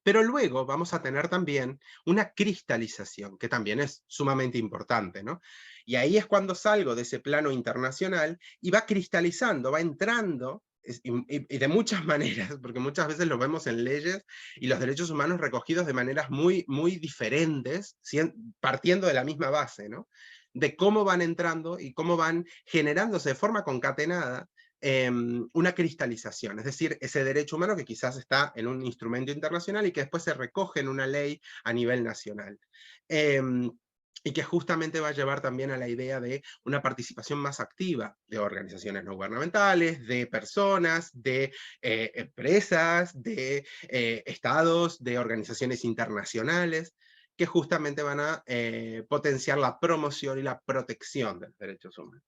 Pero luego vamos a tener también una cristalización, que también es sumamente importante, ¿no? Y ahí es cuando salgo de ese plano internacional y va cristalizando, va entrando, y de muchas maneras, porque muchas veces lo vemos en leyes y los derechos humanos recogidos de maneras muy, muy diferentes, partiendo de la misma base, ¿no? De cómo van entrando y cómo van generándose de forma concatenada una cristalización, es decir, ese derecho humano que quizás está en un instrumento internacional y que después se recoge en una ley a nivel nacional. Y que justamente va a llevar también a la idea de una participación más activa de organizaciones no gubernamentales, de personas, de empresas, de estados, de organizaciones internacionales, que justamente van a potenciar la promoción y la protección de los derechos humanos.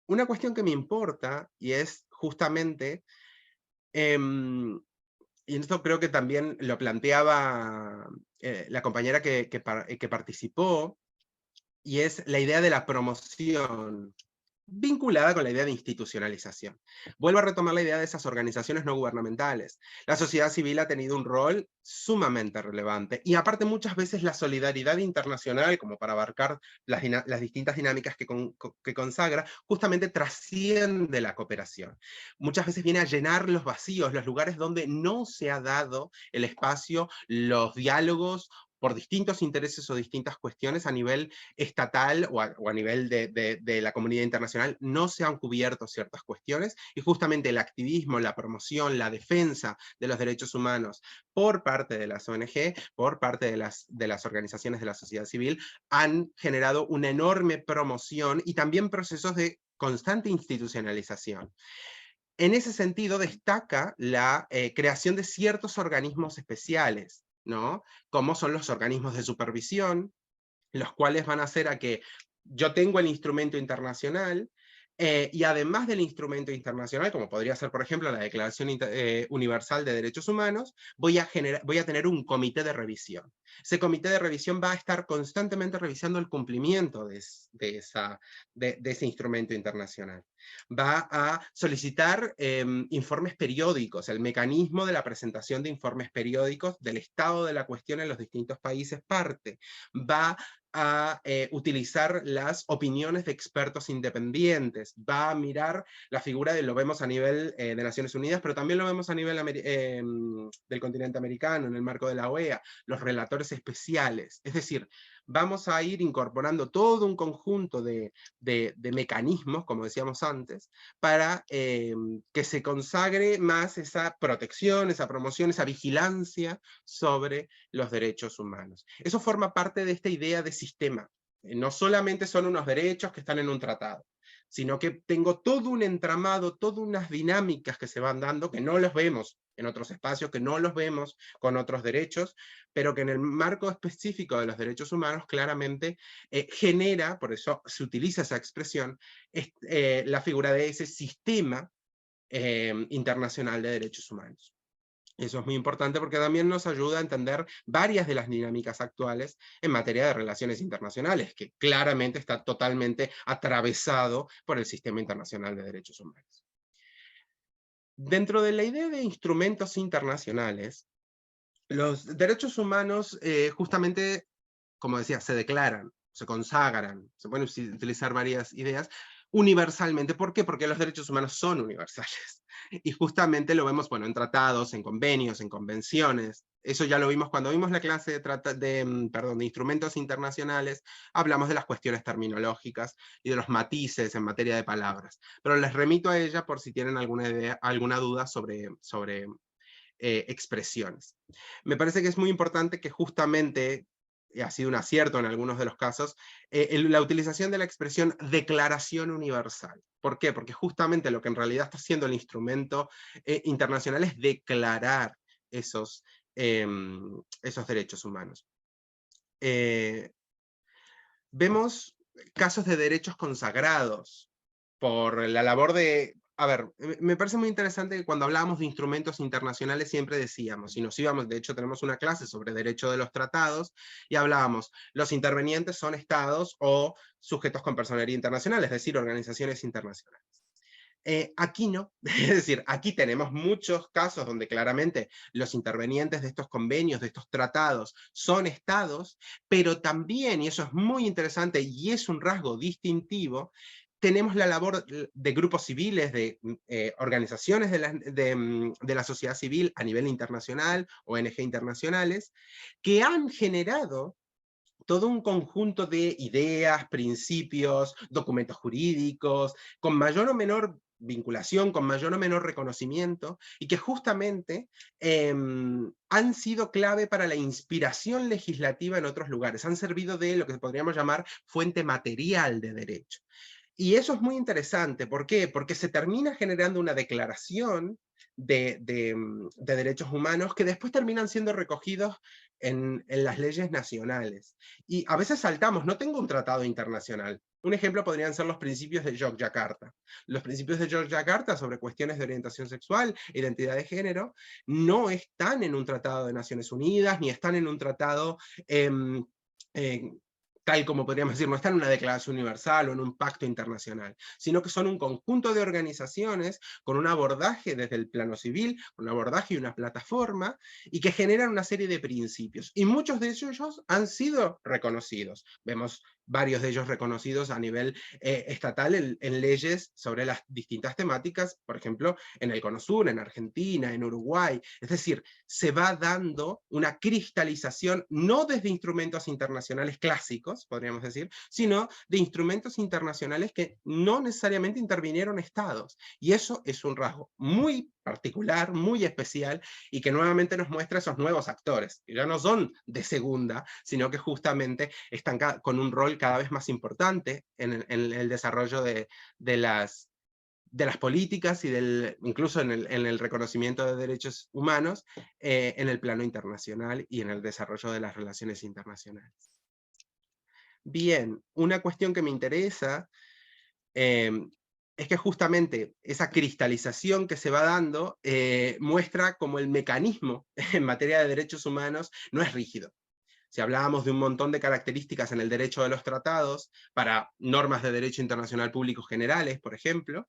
Una cuestión que me importa, y es justamente, y esto creo que también lo planteaba la compañera que participó, y es la idea de la promoción, vinculada con la idea de institucionalización. Vuelvo a retomar la idea de esas organizaciones no gubernamentales. La sociedad civil ha tenido un rol sumamente relevante, y aparte muchas veces la solidaridad internacional, como para abarcar las distintas dinámicas que consagra, justamente trasciende la cooperación. Muchas veces viene a llenar los vacíos, los lugares donde no se ha dado el espacio, los diálogos, por distintos intereses o distintas cuestiones a nivel estatal o a nivel de la comunidad internacional, no se han cubierto ciertas cuestiones, y justamente el activismo, la promoción, la defensa de los derechos humanos por parte de las ONG, por parte de las organizaciones de la sociedad civil, han generado una enorme promoción y también procesos de constante institucionalización. En ese sentido destaca la creación de ciertos organismos especiales, ¿no? Como son los organismos de supervisión, los cuales van a hacer a que yo tengo el instrumento internacional, y además del instrumento internacional, como podría ser, por ejemplo, la Declaración Universal de Derechos Humanos, voy a tener un comité de revisión. Ese comité de revisión va a estar constantemente revisando el cumplimiento de ese instrumento internacional. Va a solicitar informes periódicos, el mecanismo de la presentación de informes periódicos del estado de la cuestión en los distintos países parte. Va a utilizar las opiniones de expertos independientes, va a mirar la figura lo vemos a nivel de Naciones Unidas, pero también lo vemos a nivel del continente americano, en el marco de la OEA, los relatores especiales. Es decir, vamos a ir incorporando todo un conjunto de mecanismos, como decíamos antes, para que se consagre más esa protección, esa promoción, esa vigilancia sobre los derechos humanos. Eso forma parte de esta idea de sistema. No solamente son unos derechos que están en un tratado, sino que tengo todo un entramado, todas unas dinámicas que se van dando, que no los vemos en otros espacios, que no los vemos con otros derechos, pero que en el marco específico de los derechos humanos claramente genera, por eso se utiliza esa expresión, la figura de ese sistema internacional de derechos humanos. Eso es muy importante porque también nos ayuda a entender varias de las dinámicas actuales en materia de relaciones internacionales, que claramente está totalmente atravesado por el sistema internacional de derechos humanos. Dentro de la idea de instrumentos internacionales, los derechos humanos justamente, como decía, se declaran, se consagran, se pueden utilizar varias ideas, universalmente. ¿Por qué? Porque los derechos humanos son universales. Y justamente lo vemos, bueno, en tratados, en convenios, en convenciones. Eso ya lo vimos cuando vimos la clase de instrumentos internacionales, hablamos de las cuestiones terminológicas y de los matices en materia de palabras. Pero les remito a ella por si tienen alguna idea, alguna duda sobre expresiones. Me parece que es muy importante que justamente, ha sido un acierto en algunos de los casos, la utilización de la expresión declaración universal. ¿Por qué? Porque justamente lo que en realidad está haciendo el instrumento internacional es declarar esos derechos humanos. Vemos casos de derechos consagrados por la labor de... A ver, me parece muy interesante que cuando hablábamos de instrumentos internacionales siempre decíamos, y nos íbamos, de hecho tenemos una clase sobre derecho de los tratados, y hablábamos, los intervenientes son estados o sujetos con personería internacional, es decir, organizaciones internacionales. Aquí no, es decir, aquí tenemos muchos casos donde claramente los intervenientes de estos convenios, de estos tratados, son estados, pero también, y eso es muy interesante y es un rasgo distintivo, tenemos la labor de grupos civiles, de organizaciones de la sociedad civil a nivel internacional, ONG internacionales, que han generado todo un conjunto de ideas, principios, documentos jurídicos, con mayor o menor vinculación, con mayor o menor reconocimiento, y que justamente han sido clave para la inspiración legislativa en otros lugares, han servido de lo que podríamos llamar fuente material de derecho. Y eso es muy interesante, ¿por qué? Porque se termina generando una declaración de derechos humanos que después terminan siendo recogidos en las leyes nacionales. Y a veces saltamos, no tengo un tratado internacional. Un ejemplo podrían ser los principios de Yogyakarta. Los principios de Yogyakarta sobre cuestiones de orientación sexual, identidad de género, no están en un tratado de Naciones Unidas, ni están en un tratado tal como podríamos decir, no está en una declaración universal o en un pacto internacional, sino que son un conjunto de organizaciones con un abordaje desde el plano civil, un abordaje y una plataforma, y que generan una serie de principios. Y muchos de ellos han sido reconocidos. Vemos varios de ellos reconocidos a nivel estatal en leyes sobre las distintas temáticas, por ejemplo, en el Cono Sur, en Argentina, en Uruguay. Es decir, se va dando una cristalización, no desde instrumentos internacionales clásicos, podríamos decir, sino de instrumentos internacionales que no necesariamente intervinieron estados. Y eso es un rasgo muy particular, muy especial, y que nuevamente nos muestra esos nuevos actores, que ya no son de segunda, sino que justamente están con un rol cada vez más importante en el desarrollo de las políticas y incluso en el reconocimiento de derechos humanos en el plano internacional y en el desarrollo de las relaciones internacionales. Bien, una cuestión que me interesa es que justamente esa cristalización que se va dando muestra cómo el mecanismo en materia de derechos humanos no es rígido. Si hablábamos de un montón de características en el derecho de los tratados, para normas de derecho internacional público generales, por ejemplo,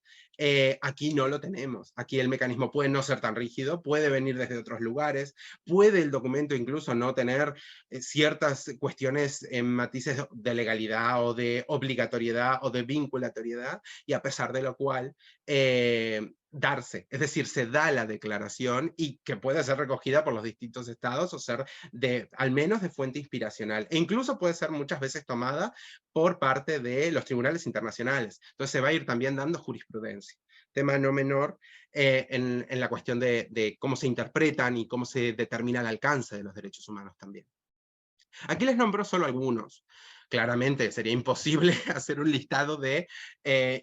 aquí no lo tenemos. Aquí el mecanismo puede no ser tan rígido, puede venir desde otros lugares, puede el documento incluso no tener ciertas cuestiones en matices de legalidad o de obligatoriedad o de vinculatoriedad, y a pesar de lo cual darse, es decir, se da la declaración y que puede ser recogida por los distintos estados o ser al menos de fuente inspiracional, e incluso puede ser muchas veces tomada por parte de los tribunales internacionales. Entonces se va a ir también dando jurisprudencia. Tema no menor en la cuestión de cómo se interpretan y cómo se determina el alcance de los derechos humanos también. Aquí les nombro solo algunos. Claramente sería imposible hacer un listado de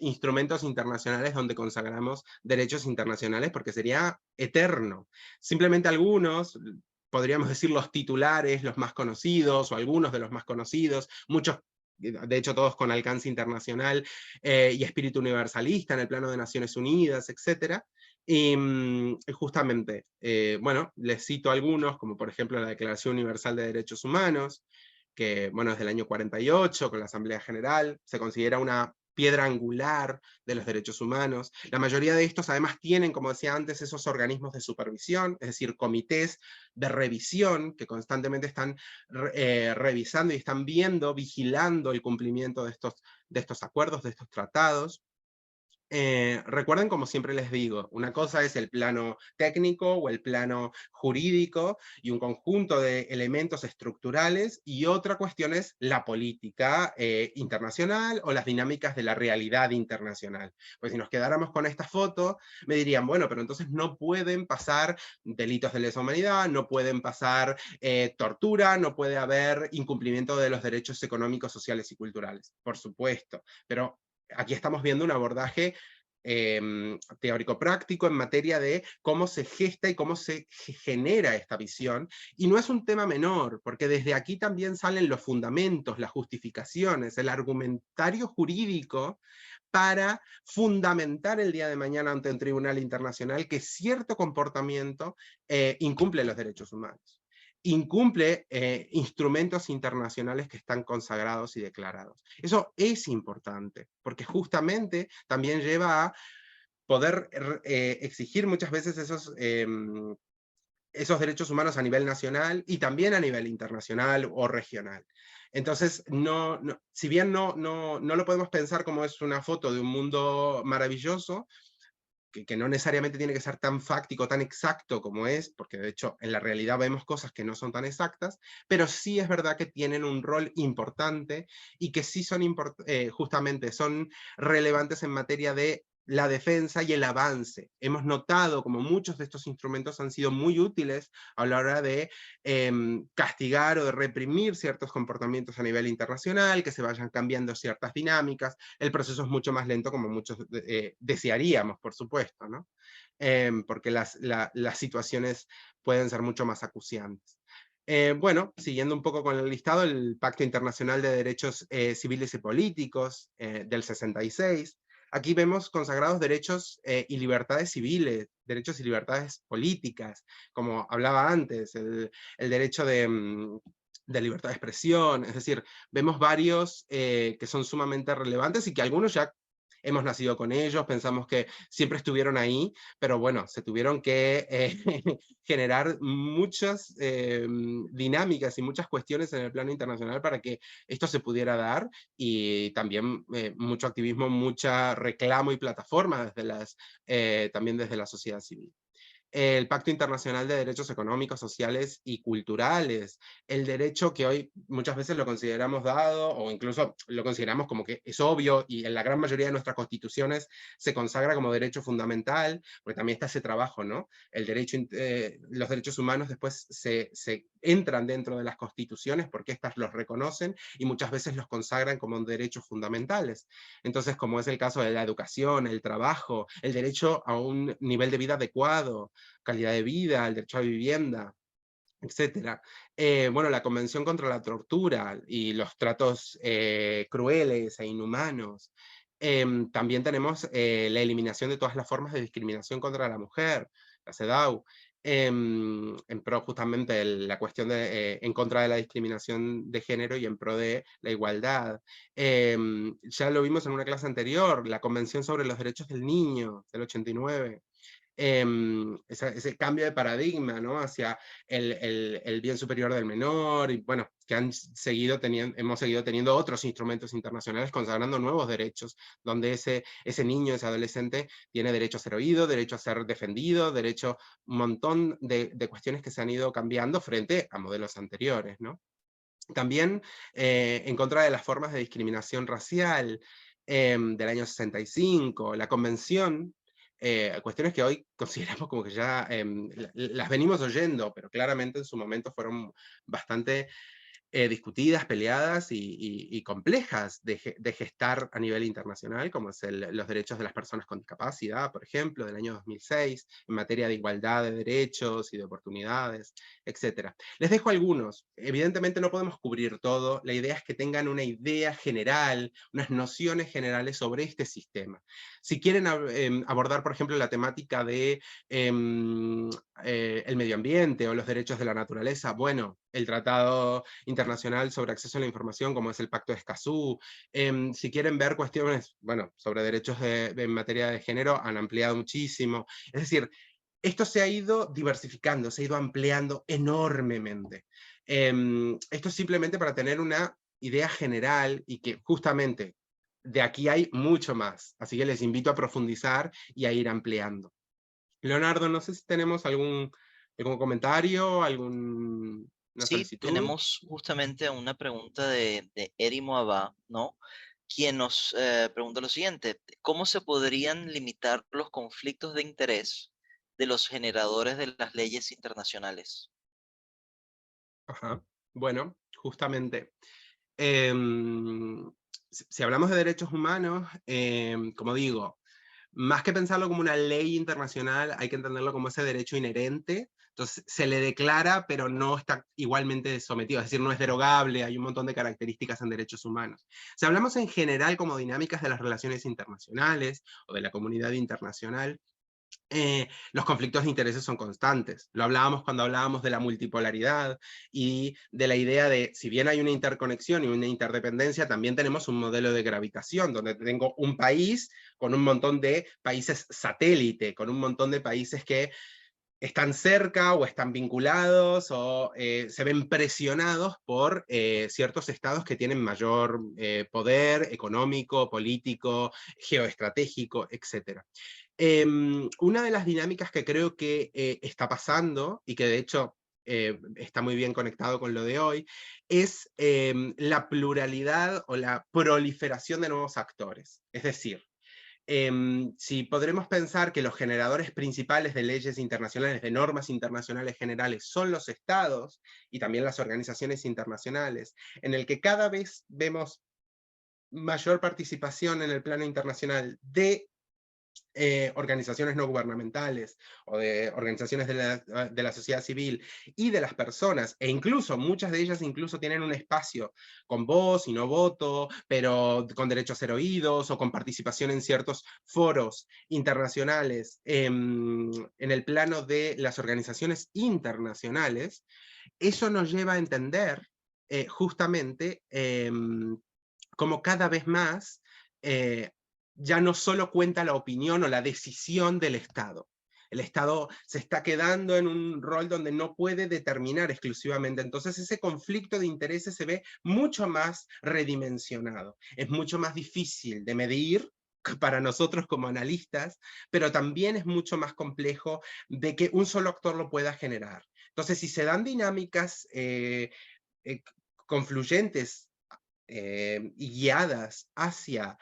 instrumentos internacionales donde consagramos derechos internacionales porque sería eterno. Simplemente algunos, podríamos decir los titulares, los más conocidos, o algunos de los más conocidos, muchos, de hecho todos con alcance internacional y espíritu universalista en el plano de Naciones Unidas, etc. Y justamente, bueno, les cito algunos, como por ejemplo la Declaración Universal de Derechos Humanos, que bueno, es del año 48, con la Asamblea General, se considera una piedra angular de los derechos humanos. La mayoría de estos además tienen, como decía antes, esos organismos de supervisión, es decir, comités de revisión que constantemente están revisando y están viendo, vigilando el cumplimiento de estos acuerdos, de estos tratados. Recuerden, como siempre les digo, una cosa es el plano técnico o el plano jurídico y un conjunto de elementos estructurales, y otra cuestión es la política internacional o las dinámicas de la realidad internacional. Pues si nos quedáramos con esta foto, me dirían, bueno, pero entonces no pueden pasar delitos de lesa humanidad, no pueden pasar tortura, no puede haber incumplimiento de los derechos económicos, sociales y culturales. Por supuesto, pero aquí estamos viendo un abordaje teórico-práctico en materia de cómo se gesta y cómo se genera esta visión. Y no es un tema menor, porque desde aquí también salen los fundamentos, las justificaciones, el argumentario jurídico para fundamentar el día de mañana ante un tribunal internacional que cierto comportamiento incumple los derechos humanos, incumple instrumentos internacionales que están consagrados y declarados. Eso es importante, porque justamente también lleva a poder exigir muchas veces esos derechos humanos a nivel nacional y también a nivel internacional o regional. Entonces, si bien no lo podemos pensar como es una foto de un mundo maravilloso, que no necesariamente tiene que ser tan fáctico, tan exacto como es, porque de hecho en la realidad vemos cosas que no son tan exactas, pero sí es verdad que tienen un rol importante y que sí son justamente son relevantes en materia de la defensa y el avance. Hemos notado como muchos de estos instrumentos han sido muy útiles a la hora de castigar o de reprimir ciertos comportamientos a nivel internacional, que se vayan cambiando ciertas dinámicas. El proceso es mucho más lento como muchos desearíamos, por supuesto, ¿no? Porque las situaciones pueden ser mucho más acuciantes. Bueno, siguiendo un poco con el listado, el Pacto Internacional de Derechos Civiles y Políticos del 66, aquí vemos consagrados derechos y libertades civiles, derechos y libertades políticas, como hablaba antes, el derecho de libertad de expresión, es decir, vemos varios que son sumamente relevantes y que algunos ya hemos nacido con ellos, pensamos que siempre estuvieron ahí, pero bueno, se tuvieron que generar muchas dinámicas y muchas cuestiones en el plano internacional para que esto se pudiera dar, y también mucho activismo, mucha reclamo y plataforma también desde la sociedad civil. El Pacto Internacional de Derechos Económicos, Sociales y Culturales, el derecho que hoy muchas veces lo consideramos dado, o incluso lo consideramos como que es obvio, y en la gran mayoría de nuestras constituciones se consagra como derecho fundamental, porque también está ese trabajo, ¿no? Los derechos humanos después se entran dentro de las constituciones porque éstas los reconocen y muchas veces los consagran como derechos fundamentales. Entonces, como es el caso de la educación, el trabajo, el derecho a un nivel de vida adecuado, calidad de vida, el derecho a vivienda, etcétera. Bueno, la Convención contra la Tortura y los tratos crueles e inhumanos. También tenemos la eliminación de todas las formas de discriminación contra la mujer, la CEDAW, en pro justamente de la cuestión en contra de la discriminación de género y en pro de la igualdad. Ya lo vimos en una clase anterior, la Convención sobre los Derechos del Niño, del 89. Ese cambio de paradigma, ¿no? Hacia el bien superior del menor, y bueno, que hemos seguido teniendo otros instrumentos internacionales consagrando nuevos derechos, donde ese niño, ese adolescente tiene derecho a ser oído, derecho a ser defendido, derecho, un montón de cuestiones que se han ido cambiando frente a modelos anteriores, ¿no? También en contra de las formas de discriminación racial del año 65, la Convención, cuestiones que hoy consideramos como que ya las venimos oyendo, pero claramente en su momento fueron bastante discutidas, peleadas y complejas de gestar a nivel internacional, como es los derechos de las personas con discapacidad, por ejemplo, del año 2006, en materia de igualdad de derechos y de oportunidades, etc. Les dejo algunos. Evidentemente no podemos cubrir todo. La idea es que tengan una idea general, unas nociones generales sobre este sistema. Si quieren abordar, por ejemplo, la temática de el medio ambiente o los derechos de la naturaleza, bueno, el Tratado Internacional sobre Acceso a la Información, como es el Pacto de Escazú. Si quieren ver cuestiones, bueno, sobre derechos en materia de género, han ampliado muchísimo. Es decir, esto se ha ido diversificando, se ha ido ampliando enormemente. Esto es simplemente para tener una idea general y que justamente de aquí hay mucho más. Así que les invito a profundizar y a ir ampliando. Leonardo, no sé si tenemos algún comentario, alguna Sí, solicitud. tenemos justamente una pregunta de Eri Moabá, ¿no? Quien nos pregunta lo siguiente: ¿cómo se podrían limitar los conflictos de interés de los generadores de las leyes internacionales? Ajá. Bueno, justamente. Si hablamos de derechos humanos, como digo, más que pensarlo como una ley internacional, hay que entenderlo como ese derecho inherente. Entonces se le declara, pero no está igualmente sometido, es decir, no es derogable, hay un montón de características en derechos humanos. Si hablamos en general como dinámicas de las relaciones internacionales o de la comunidad internacional, los conflictos de intereses son constantes. Lo hablábamos cuando hablábamos de la multipolaridad y de la idea de, si bien hay una interconexión y una interdependencia, también tenemos un modelo de gravitación, donde tengo un país con un montón de países satélite, con un montón de países que están cerca o están vinculados o se ven presionados por ciertos estados que tienen mayor poder económico, político, geoestratégico, etc. Una de las dinámicas que creo que está pasando, y que de hecho está muy bien conectado con lo de hoy, es la pluralidad o la proliferación de nuevos actores. Es decir, si podremos pensar que los generadores principales de leyes internacionales, de normas internacionales generales, son los estados y también las organizaciones internacionales, en el que cada vez vemos mayor participación en el plano internacional de organizaciones no gubernamentales o de organizaciones de la sociedad civil y de las personas, e incluso muchas de ellas incluso tienen un espacio con voz y no voto, pero con derecho a ser oídos o con participación en ciertos foros internacionales en el plano de las organizaciones internacionales. Eso nos lleva a entender justamente como cada vez más ya no solo cuenta la opinión o la decisión del Estado. El Estado se está quedando en un rol donde no puede determinar exclusivamente. Entonces ese conflicto de intereses se ve mucho más redimensionado. Es mucho más difícil de medir para nosotros como analistas, pero también es mucho más complejo de que un solo actor lo pueda generar. Entonces, si se dan dinámicas confluyentes y guiadas hacia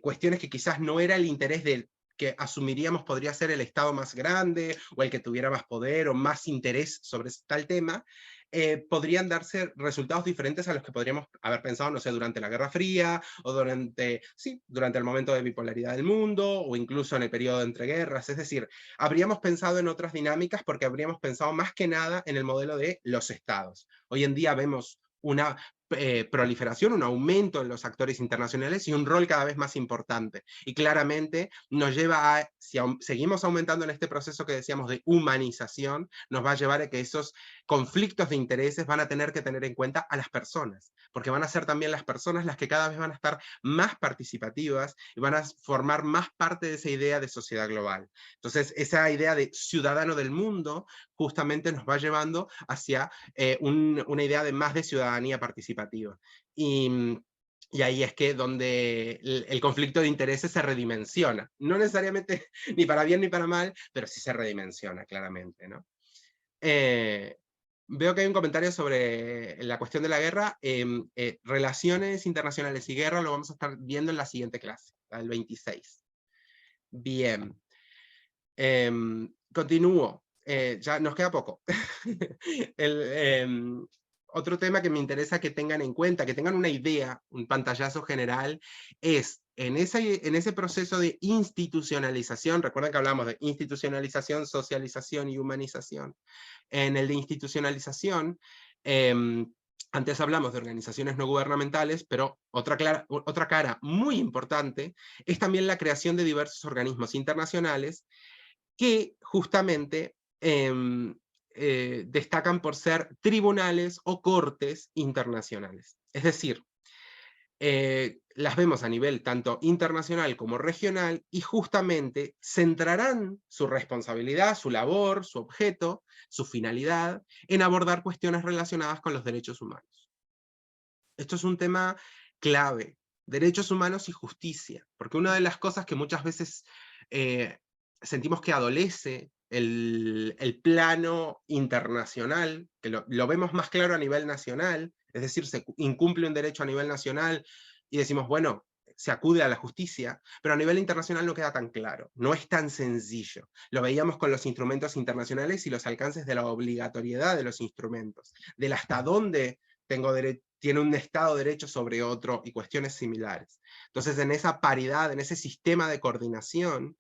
cuestiones que quizás no era el interés del que asumiríamos podría ser el Estado más grande, o el que tuviera más poder, o más interés sobre tal tema, podrían darse resultados diferentes a los que podríamos haber pensado, no sé, durante la Guerra Fría, o durante el momento de bipolaridad del mundo, o incluso en el periodo de entreguerras. Es decir, habríamos pensado en otras dinámicas porque habríamos pensado más que nada en el modelo de los estados. Hoy en día vemos una proliferación, un aumento en los actores internacionales y un rol cada vez más importante. Y claramente nos lleva a, si seguimos aumentando en este proceso que decíamos de humanización, nos va a llevar a que esos conflictos de intereses van a tener que tener en cuenta a las personas, porque van a ser también las personas las que cada vez van a estar más participativas y van a formar más parte de esa idea de sociedad global. Entonces, esa idea de ciudadano del mundo justamente nos va llevando hacia una idea de más de ciudadanía participativa. Y ahí es que donde el conflicto de intereses se redimensiona. No necesariamente ni para bien ni para mal, pero sí se redimensiona claramente, ¿no? Veo que hay un comentario sobre la cuestión de la guerra. Relaciones internacionales y guerra lo vamos a estar viendo en la siguiente clase, el 26. Bien. Continúo. Ya nos queda poco. Otro tema que me interesa que tengan en cuenta, que tengan una idea, un pantallazo general, es en ese proceso de institucionalización. Recuerden que hablamos de institucionalización, socialización y humanización. En el de institucionalización, antes hablamos de organizaciones no gubernamentales, pero otra cara muy importante es también la creación de diversos organismos internacionales que justamente destacan por ser tribunales o cortes internacionales. Es decir, las vemos a nivel tanto internacional como regional y justamente centrarán su responsabilidad, su labor, su objeto, su finalidad en abordar cuestiones relacionadas con los derechos humanos. Esto es un tema clave, derechos humanos y justicia, porque una de las cosas que muchas veces sentimos que adolece el plano internacional, que lo vemos más claro a nivel nacional, es decir, se incumple un derecho a nivel nacional y decimos, bueno, se acude a la justicia, pero a nivel internacional no queda tan claro, no es tan sencillo. Lo veíamos con los instrumentos internacionales y los alcances de la obligatoriedad de los instrumentos, del hasta dónde tiene un Estado de Derecho sobre otro y cuestiones similares. Entonces, en esa paridad, en ese sistema de coordinación,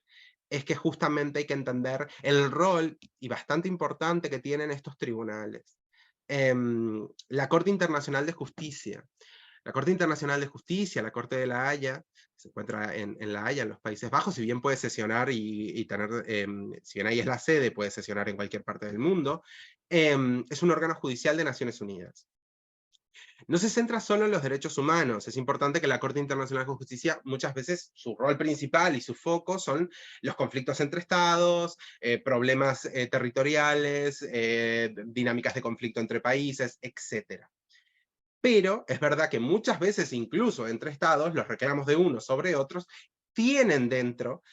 es que justamente hay que entender el rol, y bastante importante, que tienen estos tribunales. La Corte Internacional de Justicia. La Corte Internacional de Justicia, la Corte de La Haya, se encuentra en La Haya, en los Países Bajos, si bien puede sesionar y tener, si bien ahí es la sede, puede sesionar en cualquier parte del mundo, es un órgano judicial de Naciones Unidas. No se centra solo en los derechos humanos, es importante que la Corte Internacional de Justicia, muchas veces su rol principal y su foco son los conflictos entre estados, problemas territoriales, dinámicas de conflicto entre países, etc. Pero es verdad que muchas veces, incluso entre estados, los reclamos de unos sobre otros tienen dentro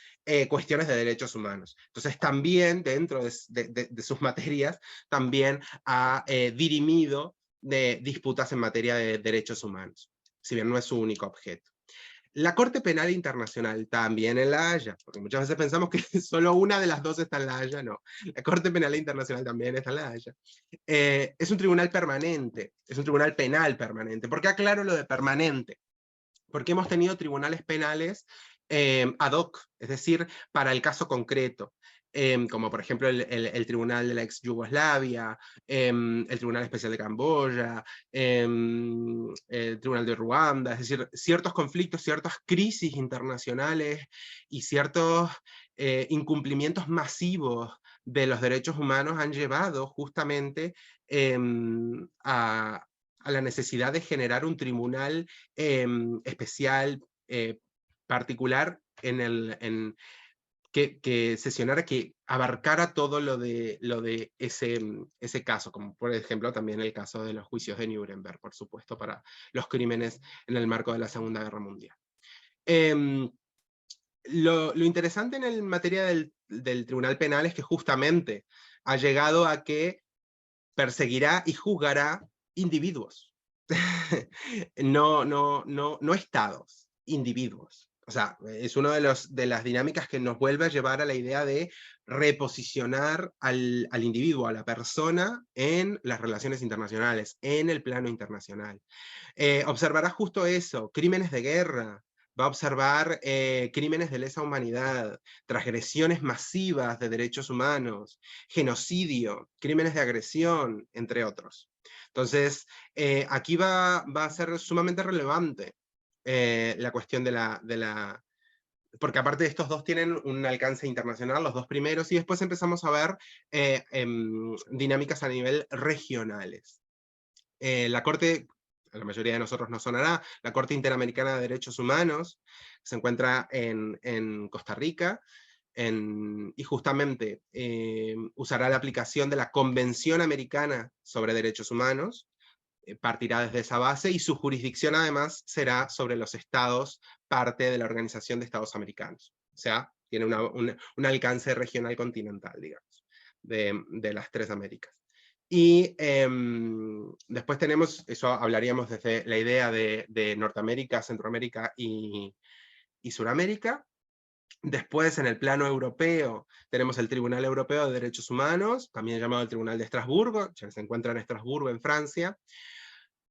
cuestiones de derechos humanos. Entonces también dentro de sus materias, también ha dirimido de disputas en materia de derechos humanos, si bien no es su único objeto. La Corte Penal Internacional también en La Haya, porque muchas veces pensamos que solo una de las dos está en La Haya, no. La Corte Penal Internacional también está en La Haya. Es un tribunal permanente, es un tribunal penal permanente. ¿Por qué aclaro lo de permanente? Porque hemos tenido tribunales penales ad hoc, es decir, para el caso concreto. Como por ejemplo el Tribunal de la ex Yugoslavia, el Tribunal Especial de Camboya, el Tribunal de Ruanda, es decir, ciertos conflictos, ciertas crisis internacionales y ciertos incumplimientos masivos de los derechos humanos han llevado justamente a la necesidad de generar un tribunal especial, particular, que sesionara, que abarcara todo lo de ese caso, como por ejemplo también el caso de los juicios de Nuremberg, por supuesto, para los crímenes en el marco de la Segunda Guerra Mundial. Lo interesante en materia del Tribunal Penal es que justamente ha llegado a que perseguirá y juzgará individuos. No estados, individuos. O sea, es una de las dinámicas que nos vuelve a llevar a la idea de reposicionar al individuo, a la persona, en las relaciones internacionales, en el plano internacional. Observará justo eso, crímenes de guerra, va a observar crímenes de lesa humanidad, transgresiones masivas de derechos humanos, genocidio, crímenes de agresión, entre otros. Entonces, aquí va a ser sumamente relevante la cuestión porque aparte de estos dos tienen un alcance internacional, los dos primeros, y después empezamos a ver dinámicas a nivel regionales. La Corte, a la mayoría de nosotros nos sonará, la Corte Interamericana de Derechos Humanos, se encuentra en Costa Rica, y justamente usará la aplicación de la Convención Americana sobre Derechos Humanos, partirá desde esa base, y su jurisdicción además será sobre los estados, parte de la Organización de Estados Americanos. O sea, tiene un alcance regional continental, digamos, de las tres Américas. Y después tenemos, eso hablaríamos desde la idea de Norteamérica, Centroamérica y Suramérica. Después, en el plano europeo, tenemos el Tribunal Europeo de Derechos Humanos, también llamado el Tribunal de Estrasburgo, ya que se encuentra en Estrasburgo, en Francia.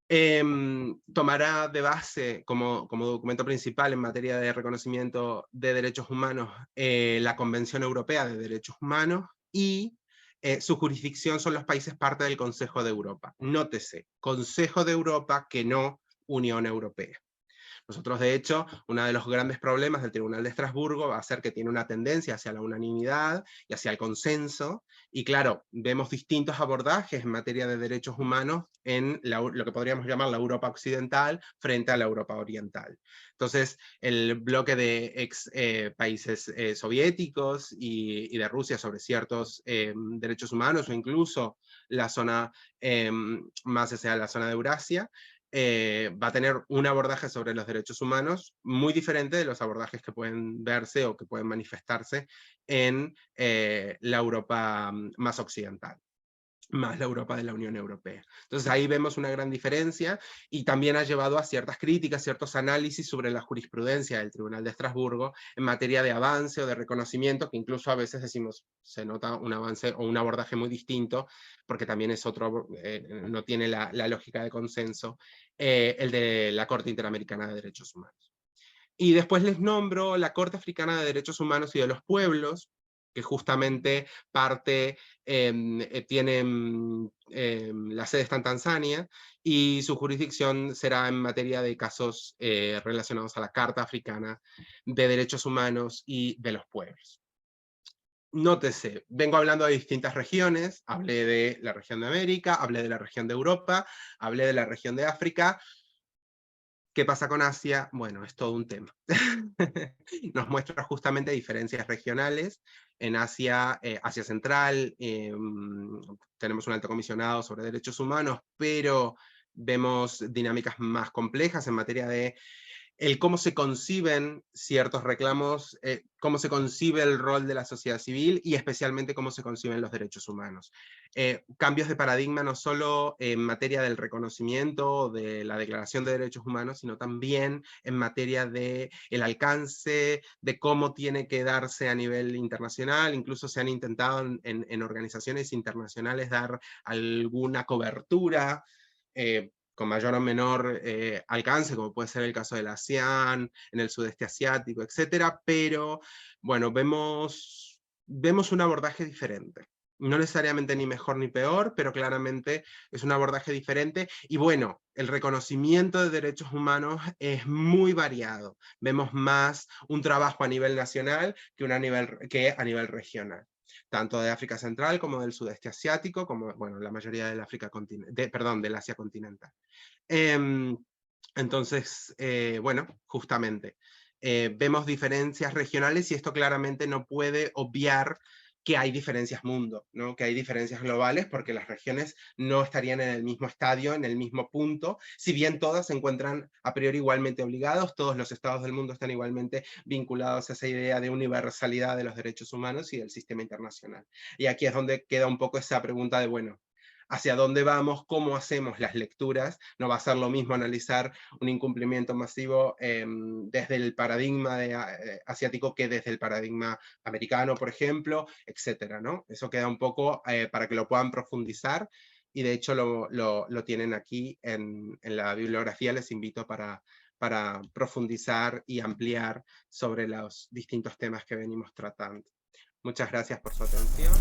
Tomará de base, como documento principal en materia de reconocimiento de derechos humanos, la Convención Europea de Derechos Humanos, y su jurisdicción son los países parte del Consejo de Europa. Nótese, Consejo de Europa, que no Unión Europea. Nosotros, de hecho, uno de los grandes problemas del Tribunal de Estrasburgo va a ser que tiene una tendencia hacia la unanimidad y hacia el consenso, y claro, vemos distintos abordajes en materia de derechos humanos en lo que podríamos llamar la Europa occidental frente a la Europa oriental. Entonces, el bloque de ex países soviéticos y de Rusia sobre ciertos derechos humanos, o incluso la zona más hacia la zona de Eurasia, va a tener un abordaje sobre los derechos humanos muy diferente de los abordajes que pueden verse o que pueden manifestarse en la Europa más occidental. más la Europa de la Unión Europea. Entonces ahí vemos una gran diferencia y también ha llevado a ciertas críticas, ciertos análisis sobre la jurisprudencia del Tribunal de Estrasburgo en materia de avance o de reconocimiento, que incluso a veces decimos, se nota un avance o un abordaje muy distinto, porque también es otro, no tiene la lógica de consenso, el de la Corte Interamericana de Derechos Humanos. Y después les nombro la Corte Africana de Derechos Humanos y de los Pueblos, que justamente la sede está en Tanzania, y su jurisdicción será en materia de casos relacionados a la Carta Africana de Derechos Humanos y de los Pueblos. Nótese, vengo hablando de distintas regiones, hablé de la región de América, hablé de la región de Europa, hablé de la región de África. ¿Qué pasa con Asia? Bueno, es todo un tema. Nos muestra justamente diferencias regionales. En Asia, Asia Central, tenemos un alto comisionado sobre derechos humanos, pero vemos dinámicas más complejas en materia de el cómo se conciben ciertos reclamos, cómo se concibe el rol de la sociedad civil y especialmente cómo se conciben los derechos humanos. Cambios de paradigma no solo en materia del reconocimiento de la Declaración de Derechos Humanos, sino también en materia de el alcance, de cómo tiene que darse a nivel internacional. Incluso se han intentado en organizaciones internacionales dar alguna cobertura, con mayor o menor alcance, como puede ser el caso de la ASEAN, en el sudeste asiático, etcétera, pero bueno, vemos un abordaje diferente. No necesariamente ni mejor ni peor, pero claramente es un abordaje diferente. Y bueno, el reconocimiento de derechos humanos es muy variado. Vemos más un trabajo a nivel nacional que a nivel regional, tanto de África Central como del sudeste asiático, como bueno, la mayoría del del Asia continental. Entonces, bueno, justamente, vemos diferencias regionales y esto claramente no puede obviar que hay diferencias mundo, ¿no? Que hay diferencias globales porque las regiones no estarían en el mismo estadio, en el mismo punto, si bien todas se encuentran a priori igualmente obligados, todos los estados del mundo están igualmente vinculados a esa idea de universalidad de los derechos humanos y del sistema internacional. Y aquí es donde queda un poco esa pregunta de, bueno, hacia dónde vamos, cómo hacemos las lecturas. No va a ser lo mismo analizar un incumplimiento masivo desde el paradigma asiático que desde el paradigma americano, por ejemplo, etcétera, ¿no? Eso queda un poco para que lo puedan profundizar y de hecho lo tienen aquí en la bibliografía. Les invito para profundizar y ampliar sobre los distintos temas que venimos tratando. Muchas gracias por su atención.